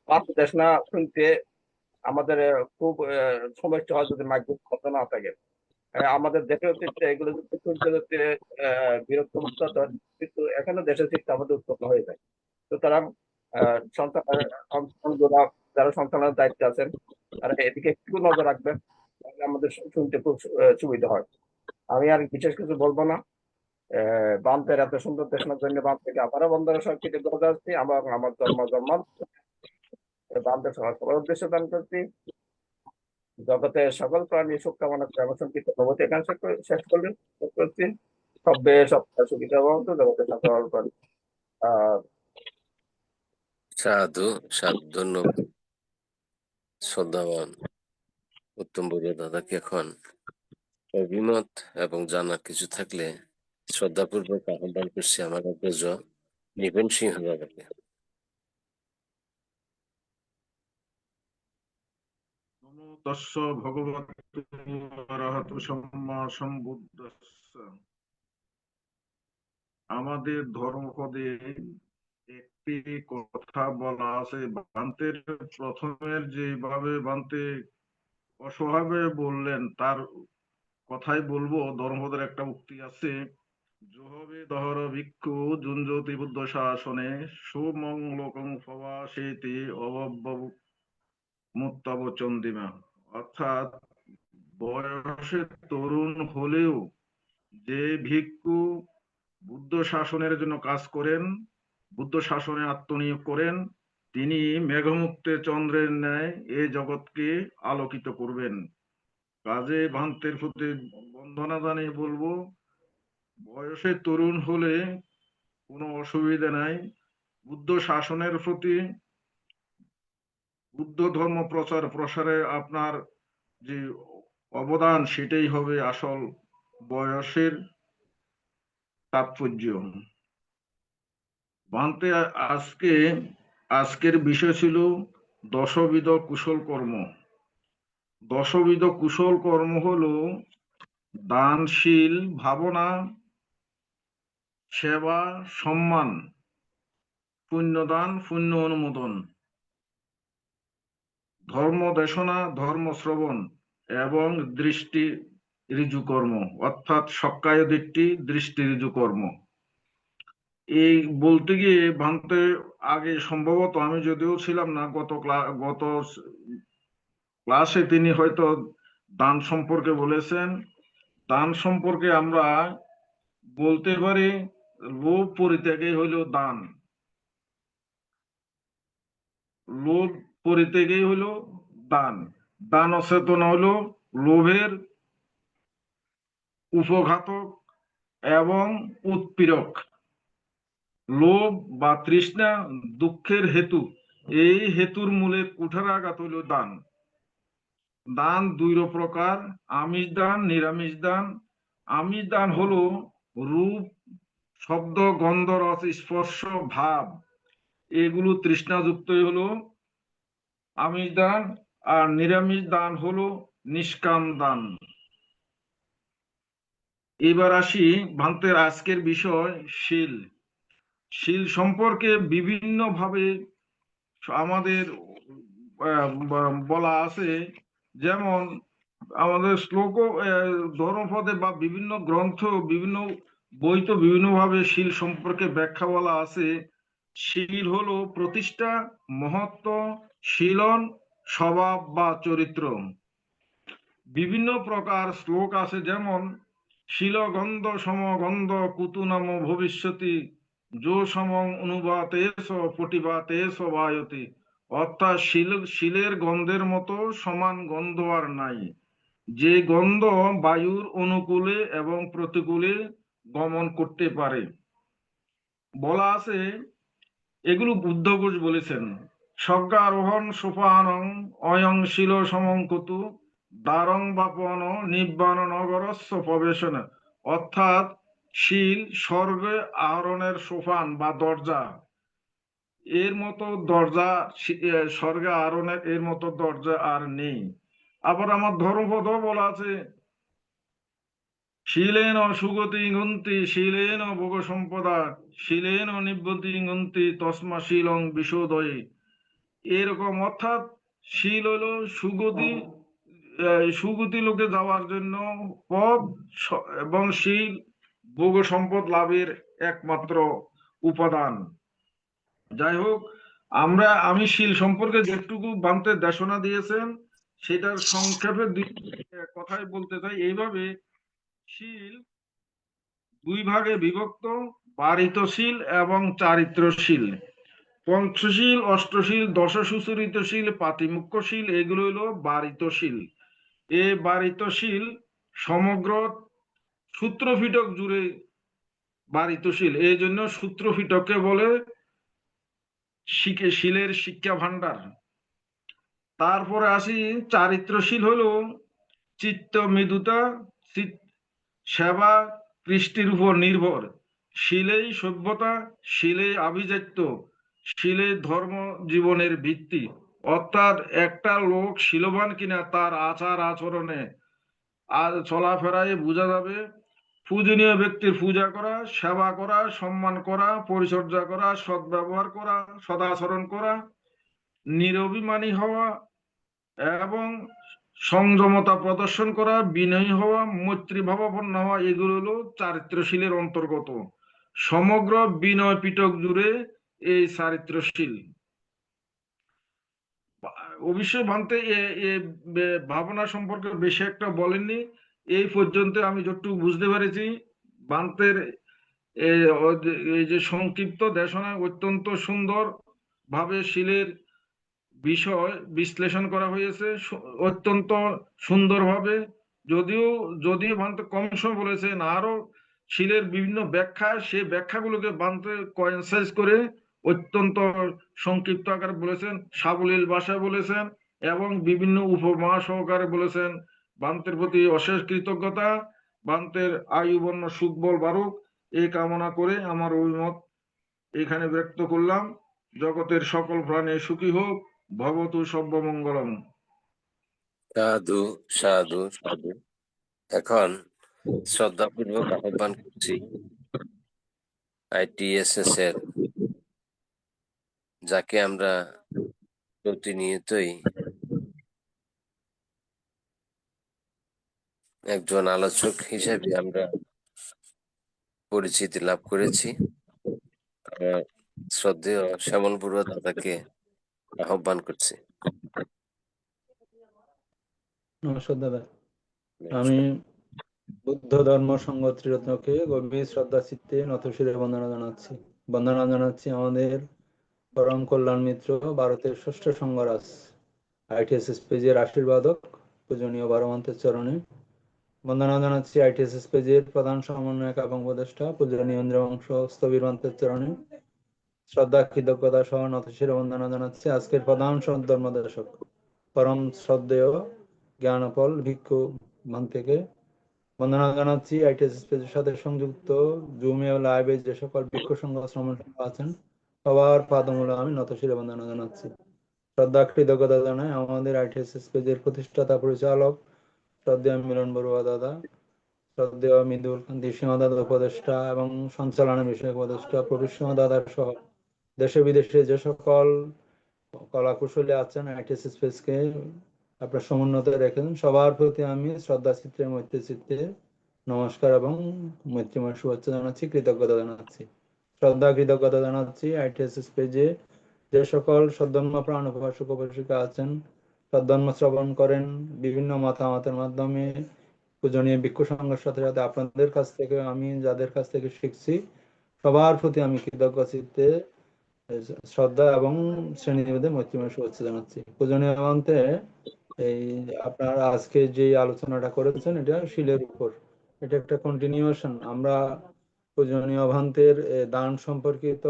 বানতে দেশনা শুনতে আমাদের খুব সমস্যা হয় যদি মাইক্রোফোন বন্ধ না থাকে। আমাদের দেশে হচ্ছে এগুলো শুনতে হচ্ছে বিরক্ত হতে, কিন্তু এখানে দেশের চিন্তা আমাদের উৎপন্ন হয়ে যায়। সুতরাং সন্তানরা যারা সন্তানের দায়িত্বে আছেন তারা এদিকে একটু নজর রাখবেন, তাহলে আমাদের শুনতে খুব সুবিধা হয়। আমি আর বিশেষ কিছু বলবো না। বান্তের এত সুন্দর দেশনার জন্য বান্ত থেকে আবারও বন্ধুরা সব কিছু বলে আসছি। আমার জন্ম বান্তের সবার উদ্দেশ্যে দান করছি। জগতের সকল প্রাণী সুখ কামনা করে আমার সংক্ষিপ্ত প্রবর্তী এখানে শেষ করছি। সব্বে সপ্তাহ সুবিধা বলতো জগতের সকল প্রাণী। সাধু সাধু। ধন্যবাদ শ্রদ্ধাবান উত্তম বড়ুয়া দাদাকে। এখন অভিমত এবং জানার কিছু থাকলে শ্রদ্ধাপূর্বক আহ্বান করছি আমার অগ্রজ নিপুণ সিংহ দাদাকে। নমো তস্য ভগবতু অরহতু সম্মা সম্বুদ্ধস্য। আমাদের ধর্মপদে একটি কথা বলা আছে, বান্তের প্রথমের যেভাবে বান্তে অসহায় বললেন তার কথাই বলবো। ধর্মপদের একটা উক্তি আছে, জোহবে দহর ভিক্ষু জুঞ্জতি বুদ্ধ শাসনে সুমঙ্গলকং ফবাসেতি অবব্যব মুত্তব চন্দিমা। অর্থাৎ বয়সে তরুণ হলেও যে ভিক্ষু বুদ্ধ শাসনের জন্য কাজ করেন, বুদ্ধ শাসনে আত্মনিয়োগ করেন, তিনি মেঘমুক্তে চন্দ্রের ন্যায় এই জগৎকে আলোকিত করবেন। কাজে ভান্তের প্রতি বন্দনা জানিয়ে বলবো, বয়সে তরুণ হলে কোনো অসুবিধা নাই, বুদ্ধ শাসনের প্রতি, বুদ্ধ ধর্ম প্রচার প্রসারে আপনার যে অবদান সেটাই হবে আসল বয়সের তাৎপর্য। ভান্তে আজকের বিষয় ছিল দশবিধ কুশল কর্ম। দশবিধ কুশল কর্ম হলো দানশীল ভাবনা, সেবা, সম্মান, পুণ্যদান, পুণ্য অনুমোদন, ধর্ম দেশনা, ধর্ম শ্রবণ এবং দৃষ্টি ঋজু কর্ম, অর্থাৎ সক্কায় দৃষ্টি, দৃষ্টি ঋজু কর্ম। এই বলতে গিয়ে ভান্তে আগে সম্ভবত আমি যদিও ছিলাম না, গত ক্লাসে তিনি হয়তো দান সম্পর্কে বলেছেন। দান সম্পর্কে আমরা বলতে পারি লোভ পরিত্যাগই হইল দান। লোভ পরিত্যাগই হইল দান। দান অচেতন হইল লোভের উপঘাতক এবং উৎপীড়ক। লোভ বা তৃষ্ণা দুঃখের হেতু, এই হেতুর মূলে কুঠারাঘাত হইল দান। দান দুই প্রকার, আমিষ দান, নিরামিষ দান। আমিষ দান হলো রূপ, শব্দ, গন্ধ, রস, স্পর্শ, ভাব, এগুলো তৃষ্ণাযুক্তই হলো আমিষ দান। আর নিরামিষ দান হলো নিষ্কাম দান। এবার আসি ভান্তের আজকের বিষয় শীল। শীল সম্পর্কে বিভিন্ন ভাবে আমাদের বলা আছে, যেমন আমাদের শ্লোক, ধর্মপদে বা বিভিন্ন গ্রন্থ, বিভিন্ন বইতে বিভিন্ন ভাবে শীল সম্পর্কে ব্যাখ্যা বলা আছে। শীল হলো প্রতিষ্ঠা, মহত্ব, শীলন, স্বভাব বা চরিত্র। বিভিন্ন প্রকার শ্লোক আছে, যেমন শীল গন্ধ সম গন্ধ কুতু নাম ভবিষ্যতি যো সমং অনুবাতেশ পটিবাতেশ বায়তি। অর্থাৎ শিলের গন্ধের মতো সমান গন্ধ আর নাই, যে গন্ধ বায়ুর অনুকূলে এবং প্রতিকূলে গমন করতে পারে। বলা আছে, এগুলো বুদ্ধ ঘোষ বলেছেন, স্বর্গারোহণ সোপানং অয়ং শিল সমঙ্কুতু দ্বারং বাপন নিব্বান নগরস্য প্রবেশন। অর্থাৎ শিল স্বর্গে আরোহণের সোপান বা দরজা, এর মতো দরজা স্বর্গে আরোহণের এর মতো দরজা আর নেই। আবার আমার ধর্মপদ বলা আছে, শীলেন সুগতি গন্তি শীলেন ভোগ সম্পদা শীলেন নিব্বতি গন্তি তসমা শীলং বিশোদয়ে। এরকম অর্থাৎ শীল হলো সুগতি লোকে যাওয়ার জন্য পথ, এবং শীল ভোগ সম্পদ লাভের একমাত্র উপাদান। যাই হোক, আমি শীল সম্পর্কে যেটুকু ভান্তে দেশনা দিয়েছেন সেটার সংক্ষেপে কথাই বলতে চাই। এইভাবে শীল দুই ভাগে বিভক্ত, পারিতশীল এবং চারিত্রশীল। পঞ্চশীল, অষ্টশীল, দশসুচরিতশীল, পাতিমুখ্যশীল, এগুলো হলো বারিতশীল। এই বারিতশীল সমগ্র সূত্রপিটক জুড়ে বারিতশীল, এই জন্য সূত্রপিটককে বলে শীলের শিক্ষা ভান্ডার। তারপরে আসি চারিত্রশীল হলো চিত্ত মৃদুতা, সেবা, কৃষ্টির উপর নির্ভর। শীলেই সভ্যতা, শীলেই আভিজাত্য, শীলেই ধর্ম জীবনের ভিত্তি। অর্থাৎ একটা লোক শীলবান কিনা তার আচার আচরণে আর চলাফেরায় বোঝা যাবে। পূজনীয় ব্যক্তির পূজা করা, সেবা করা, সম্মান করা, পরিচর্যা করা, সদ্ব্যবহার করা, সদাচরণ করা, নিরভিমানী হওয়া এবং সংযমতা প্রদর্শন করা, বিনয়ী হওয়া, মৈত্রীভাবাপন্ন হওয়া, এগুলো হলো চারিত্রশীলের অন্তর্গত। সমগ্র বিনয় পিটক জুড়ে এই চারিত্রশীল। অবশ্যই ভান্তে ভাবনা সম্পর্কে বেশি একটা বলেননি। এই পর্যন্ত আমি যতটুকু বুঝতে পেরেছি, ভান্তের এই যে সংক্ষিপ্ত দেশনা অত্যন্ত সুন্দর ভাবে শিলের বিষয় বিশ্লেষণ করা হয়েছে, অত্যন্ত সুন্দরভাবে। যদিও ভান্তে কম সময় বলেছেন, আরো শিলের বিভিন্ন ব্যাখ্যা, সেই ব্যাখ্যাগুলোকে ভান্তে কনসাইজ করে অত্যন্ত সংক্ষিপ্ত আকারে বলেছেন, সাবলীল ভাষায় বলেছেন এবং বিভিন্ন উপমা সহকারে বলেছেন। ভান্তের প্রতি অশেষ কৃতজ্ঞতা। ভান্তের আয়ুবর্ণ সুখবল বাড়ুক এই কামনা করে আমার অভিমত এখানে ব্যক্ত করলাম। জগতের সকল প্রাণী সুখী হোক, ভবতু সর্বমঙ্গলম। সাধু সাধু সাধু। এখন শ্রদ্ধাপূর্বক আহ্বান করছি ITSS এর, যাকে আমরা প্রতিনিয়তই একজন আলোচক হিসেবে আমরা পরিচিতি লাভ করেছি, শ্রদ্ধেয় শ্যামল বড়ুয়া দাদাকে আহ্বান করছি। নমস্কার দাদা। আমি বুদ্ধ ধর্ম সংঘ ত্রিরত্নকে গভীর শ্রদ্ধা চিত্তে নতশিরে বন্দনা জানাচ্ছি আমাদের পরম কল্যাণ মিত্র, ভারতের ষষ্ঠ সংঘরাজ ITSS পেজের আশীর্বাদক পূজনীয় বারমন্তের চরণে বন্দনা জানাচ্ছি। ITSS পেজের প্রধান সমন্বয়ক এবং উপদেষ্টা পূজনীয় ইন্দ্রবংশ স্থবিরমন্তের চরণে শ্রদ্ধা কৃতজ্ঞতা সহ নতশিরে বন্দনা জানাচ্ছি আজকের প্রধান ধর্মদেশক পরম শ্রদ্ধেয় জ্ঞানপল ভিক্ষু ভান্তেকে বন্দনা জানাচ্ছি। ITSS পেজের সাথে সংযুক্ত জুমে ও লাইভে যে সকল ভিক্ষু সংঘ শ্রমণ সংঘ আছেন সবার পাদমূলে আমি নতশিরে বন্দনা জানাচ্ছি। শ্রদ্ধা কৃতজ্ঞতা জানাই আমাদের ITSS পেজের প্রতিষ্ঠাতা পরিচালক শ্রদ্ধেয় মিলন বড়ুয়া দাদা, শ্রদ্ধেয় মৃদুল কান্তি সিংহ দাদা উপদেষ্টা এবং সঞ্চালনা বিষয়ক উপদেষ্টা প্রবীর সিংহ দাদার সহ দেশে বিদেশে যে সকল কলাকুশলী আছেন ITSS পেজকে আপনার সমুন্নত রেখেছেন সবার প্রতি আমি শ্রদ্ধা চিত্তে মৈত্রী চিত্তে নমস্কার এবং মৈত্রীময় শুভেচ্ছা জানাচ্ছি, কৃতজ্ঞতা জানাচ্ছি। শ্রদ্ধা কৃতজ্ঞতা জানাচ্ছি ITSS পেজে যে সকল সদ্ধর্ম প্রাণ উপাসক উপাসিকা আছেন, সদ্ধর্ম শ্রবণ করেন, বিভিন্ন মতামতের মাধ্যমে পূজনীয় ভিক্ষু সংঘের সাথে সাথে আপনাদের কাছ থেকে আমি যাদের কাছ থেকে শিখছি সবার প্রতি আমি কৃতজ্ঞ চিত্তে শ্রদ্ধা এবং শ্রেণীনিবেদে মৈত্রীময় শুভেচ্ছা জানাচ্ছি। পূজনীয় মন্ত্রে এই আপনারা আজকে যে আলোচনাটা করেছেন এটা শিলের উপর, এটা একটা কন্টিনিউশন। আমরা পূজনীয় ভান্তের দান সম্পর্কিত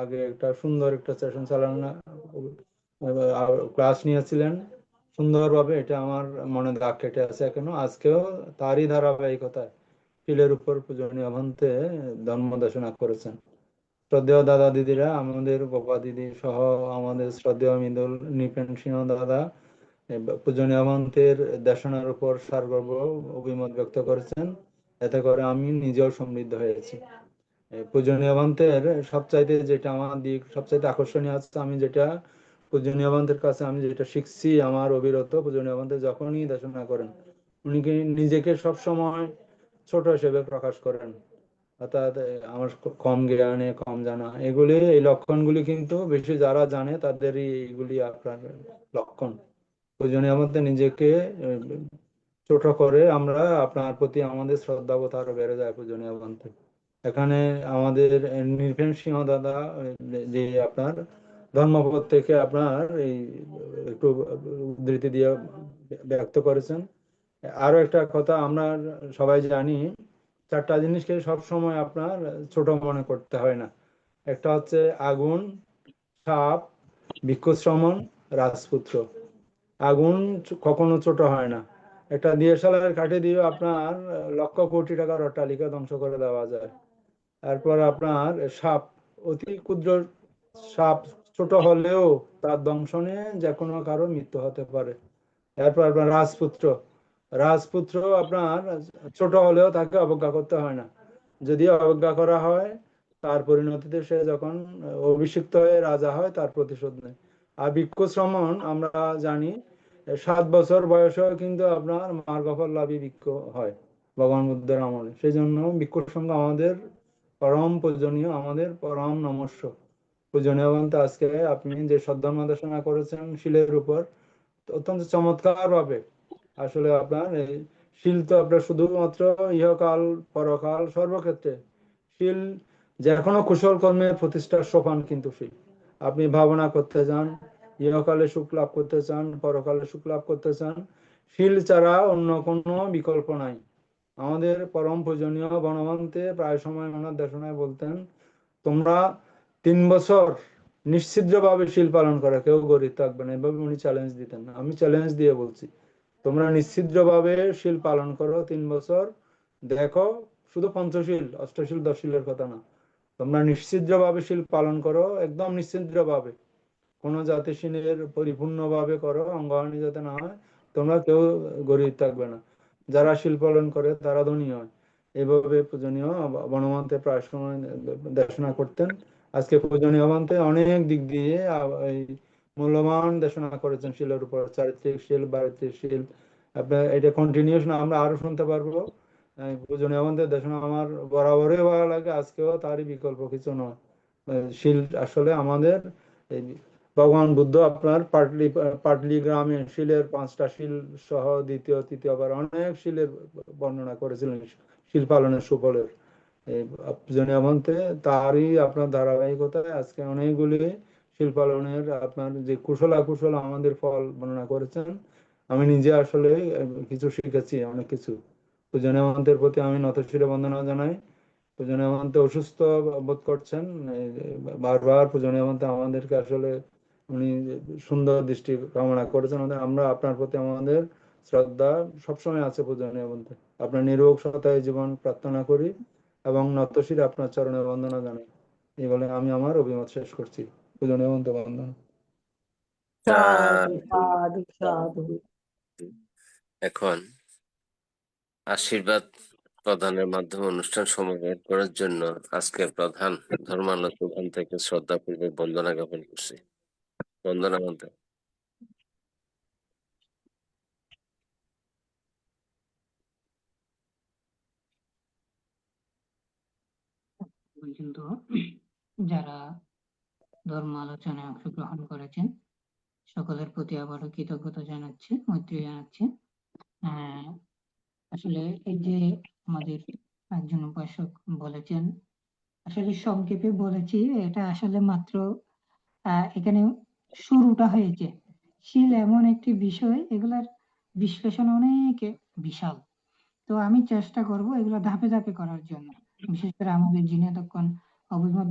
আগে একটা সুন্দর একটা সেশন চালানো ক্লাস নিয়েছিলেন সুন্দরভাবে, এটা আমার মনে দাগ কেটে আছে এখনো। আজকেও তারই ধারাবাহিকতায় শিলের উপর পূজনীয় ভান্তে ধর্ম দেশনা করেছেন। শ্রদ্ধেয় দাদা দিদিরা, আমাদের গোপা দিদি সহ আমাদের শ্রদ্ধেয় মৃদুল নৃপেন সিংহ দাদা পূজনীয় ভান্তের দেশনার উপর সারগর্ব অভিমত ব্যক্ত করেছেন, এতে করে আমি নিজেও সমৃদ্ধ হয়েছি। পূজনীয় ভান্তের সবচাইতে যেটা আমার দিক সবচাইতে আকর্ষণীয় আছে, আমি যেটা পূজনীয় ভান্তের কাছে আমি যেটা শিখছি আমার অবিরত, পূজনীয় ভান্তে যখনই দেশনা করেন উনি নিজেকে সবসময় ছোট হিসেবে প্রকাশ করেন, অর্থাৎ আমার কম জ্ঞানে কম জানা, এগুলি এই লক্ষণগুলি কিন্তু বেশি যারা জানে তাদেরই এইগুলি আপনার লক্ষণ। পূজনীয় মধ্যে নিজেকে ছোট করে আমরা আপনার প্রতি আমাদের শ্রদ্ধাবোধ আরো বেড়ে যায় পূজনীয় মধ্যে। এখানে আমাদের নৃপেন সিংহ দাদা যে আপনার ধর্মপদ থেকে আপনার এই একটু উদ্ধৃতি দিয়ে ব্যক্ত করেছেন। আরো একটা কথা আমরা সবাই জানি, চারটা জিনিসকে সবসময় আপনার ছোট মনে করতে হয় না। একটা হচ্ছে আগুন, সাপ, ভিক্ষু শ্রমণ, রাজপুত্র। আগুন কখনো ছোট হয় না। একটা ডিএসএলআর কাঠি দিয়ে আপনার লক্ষ কোটি টাকার অট্টালিকা ধ্বংস করে দেওয়া যায়। তারপর আপনার সাপ, অতি ক্ষুদ্র সাপ ছোট হলেও তার দংশনে যে কোনো কারো মৃত্যু হতে পারে। এরপর আপনার রাজপুত্র আপনার ছোট হলেও তাকে অবজ্ঞা করতে হয় না। যদি অবজ্ঞা করা হয় তার পরিণতিতে সে যখন অভিষিক্ত হয়ে রাজা হয় তার প্রতিশোধ নেয়। আর ভিক্ষু শ্রমণ আমরা জানি 7 বছর বয়সেও কিন্তু আপনার মার্গফল লাভী ভিক্ষু হয় ভগবান বুদ্ধের আমলে। সেই জন্য ভিক্ষু সঙ্গ আমাদের পরম পূজনীয়, আমাদের পরম নমস্য। পূজনীয় বলতে আজকে আপনি যে সদ্ধর্ম দেশনা করেছেন শিলের উপর, অত্যন্ত চমৎকার ভাবে আসলে আপনার এই শিল তো আপনার শুধুমাত্র ইহকাল পরকাল সর্বক্ষেত্রে শিল, যে কোনো কুশল কর্মের প্রতিষ্ঠার সোপান কিন্তু শিল। আপনি ভাবনা করতে চান, ইহকালে সুখ লাভ করতে চান, পরকালে সুখ লাভ করতে চান, শিল ছাড়া অন্য কোনো বিকল্প নাই। আমাদের পরম পূজনীয় বনবন্তে প্রায় সময় ওনার দেশনায় বলতেন, তোমরা 3 বছর নিশ্চিদ্রভাবে শিল পালন করে কেউ গরিব থাকবে না, এভাবে উনি চ্যালেঞ্জ দিতেন। আমি চ্যালেঞ্জ দিয়ে বলছি, তোমরা নিশ্চিদ্রভাবে শিল পালন করো 3 বছর, দেখো, শুধু পঞ্চশীল অষ্টশীল 10 শিলের কথা না, তোমরা নিশ্চিদ্রভাবে শিল পালন করো, একদম নিশ্চিদ্রভাবে, কোনো জাতি শিলের পরিপূর্ণভাবে করো, অঙ্গহানি যাতে না হয়, তোমরা কেউ গরিব থাকবে না, যারা শিল পালন করে তারা ধনী হয়। এইভাবে পূজনীয় বনমন্তে প্রায় সময় দেশনা করতেন। আজকে পূজনীয় মন্ত্রে অনেক দিক দিয়ে এই মূল্যবান দেশনা করেছেন শিলের উপর, চারিত্রিক শিল, বারিত্রিক শিল। আপনার এটা কন্টিনিউস না, আমরা আরো শুনতে পারবো। পূজনীয় মন্ত্রের দেশনা আমার বরাবরই ভালো লাগে, আজকেও তারই বিকল্প কিছু নয়। শিল আসলে আমাদের এই ভগবান বুদ্ধ আপনার পাটলি গ্রামে শিলের 5টা শিল সহ দ্বিতীয় তৃতীয়বার অনেক শিলের বর্ণনা করেছিলেন শিল পালনের সুফলের। এই পূজনীয় মন্ত্রে তারই আপনার ধারাবাহিকতায় আজকে অনেকগুলি শিল পালনের আপনার যে কুশল অকুশল আমাদের ফল বর্ণনা করেছেন। আমি নিজে আসলে কিছু শিখেছি, অনেক কিছু। পূজনীয় মন্ত্রের প্রতি আমি নতশিরে বন্দনা জানাই। পূজনীয় মন্ত্রে অসুস্থ বোধ করছেন, বারবার পূজনীয় মন্ত্রে আমাদেরকে আসলে উনি সুন্দর দৃষ্টি কামনা করেছেন। আমরা আপনার প্রতি আমাদের শ্রদ্ধা সবসময় আছে পূজনীয় মন্ত্রে। আপনার নিরোগ সতায় জীবন প্রার্থনা করি এবং নতশিরে আপনার চরণে বন্দনা জানাই। এই বলে আমি আমার অভিমত শেষ করছি। পূজনীয় মন্ত্র বন্দনা। সাধু সাধু সাধু। এখন আশীর্বাদ প্রদানের মাধ্যমে অনুষ্ঠান সমাপন করার জন্য আজকের প্রধান ধর্মালোচন থেকে শ্রদ্ধাপূর্বক বন্দনা জ্ঞাপন করছি। বন্দনা মন্ত্র। পর্যন্ত যারা ধর্ম আলোচনায় অংশগ্রহণ করেছেন সকলের প্রতি আবারও কৃতজ্ঞতা জানাচ্ছি, মৈত্রী জানাচ্ছি। আসলে এই যে আমাদের একজন উপাসক বলেছেন, আসলে সংক্ষেপে বলেছি, এটা আসলে মাত্র এখানে শুরুটা হয়েছে। শিল এমন একটি বিষয়, এগুলার বিশ্লেষণ অনেক বিশাল। তো আমি চেষ্টা করব এগুলো ধাপে ধাপে করার জন্য। বিশেষ করে আমাদের যিনি এতক্ষণ অভিমত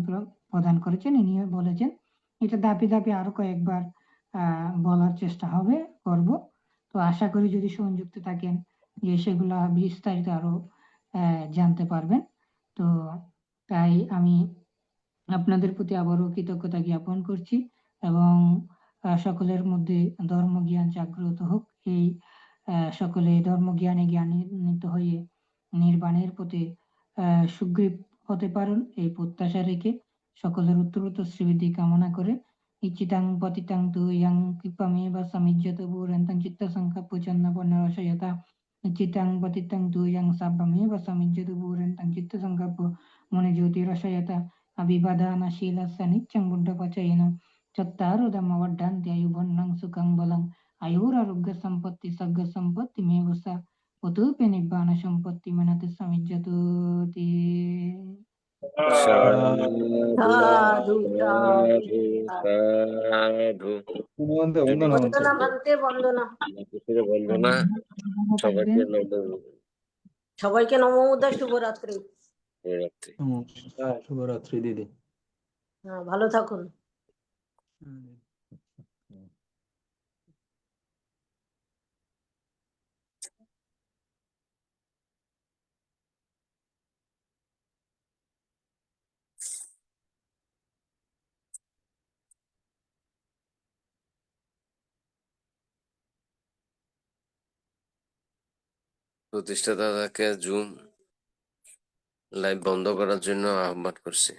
প্রদান করেছেন, ইনিও বলেছেন এটা ধাপে ধাপে আরো কয়েকবার বলার চেষ্টা করব। তো আশা করি যদি সংযুক্ত থাকেন যে সেগুলা বিস্তারিত আরো জানতে পারবেন। তো তাই আমি আপনাদের প্রতি আবারও কৃতজ্ঞতা জ্ঞাপন করছি এবং সকলের মধ্যে ধর্মজ্ঞান জাগ্রত হোক, এই সকলে ধর্মজ্ঞানে জ্ঞানান্বিত হয়ে নির্বাণের পথে সুগ্রীব হতে পারেন, এই প্রত্যাশা রেখে সকলের উত্তরোত্তর শ্রীবৃদ্ধি কামনা করে ইচ্ছিতাং পতিতাং তু ইয়াং কৃপামেব সমিজ্জত ভূরন্তাং চিত্ত সংকল্প চন্নপন্ন রসয়তা ইচ্ছিতাং পতিতাং তু ইয়াং সাব্বমেব সমিজ্জত ভূরন্তাং চিত্ত সংকল্প মনে জ্যোতি রসয়তা అభివదానశీలస్య నిత్యం బుద్ధపచయనం చత్తారుదమవడ్డాంతి అయుబన్నం సుఖం బలం ఆయురారోగ్య సంపత్తి సర్గ సంపత్తి మేవస ఉతూపి నిబ్బాన సంపత్తి మనతి సమిజ్జతోతి. সাধু সাধু সাধু সাধু। বন্দনা মন্ত্র। বন্দনা ভান্তে বন্দনা। নতশিরে বন্দনা। সবাইকে সবাইকে নমোদা, শুভরাত্রি। শুভরাত্রি। শুভরাত্রি দিদি। হ্যাঁ, ভালো থাকুন। প্রতিষ্ঠাতাকে জুম লাইভ বন্ধ করার জন্য আহ্বান করছি।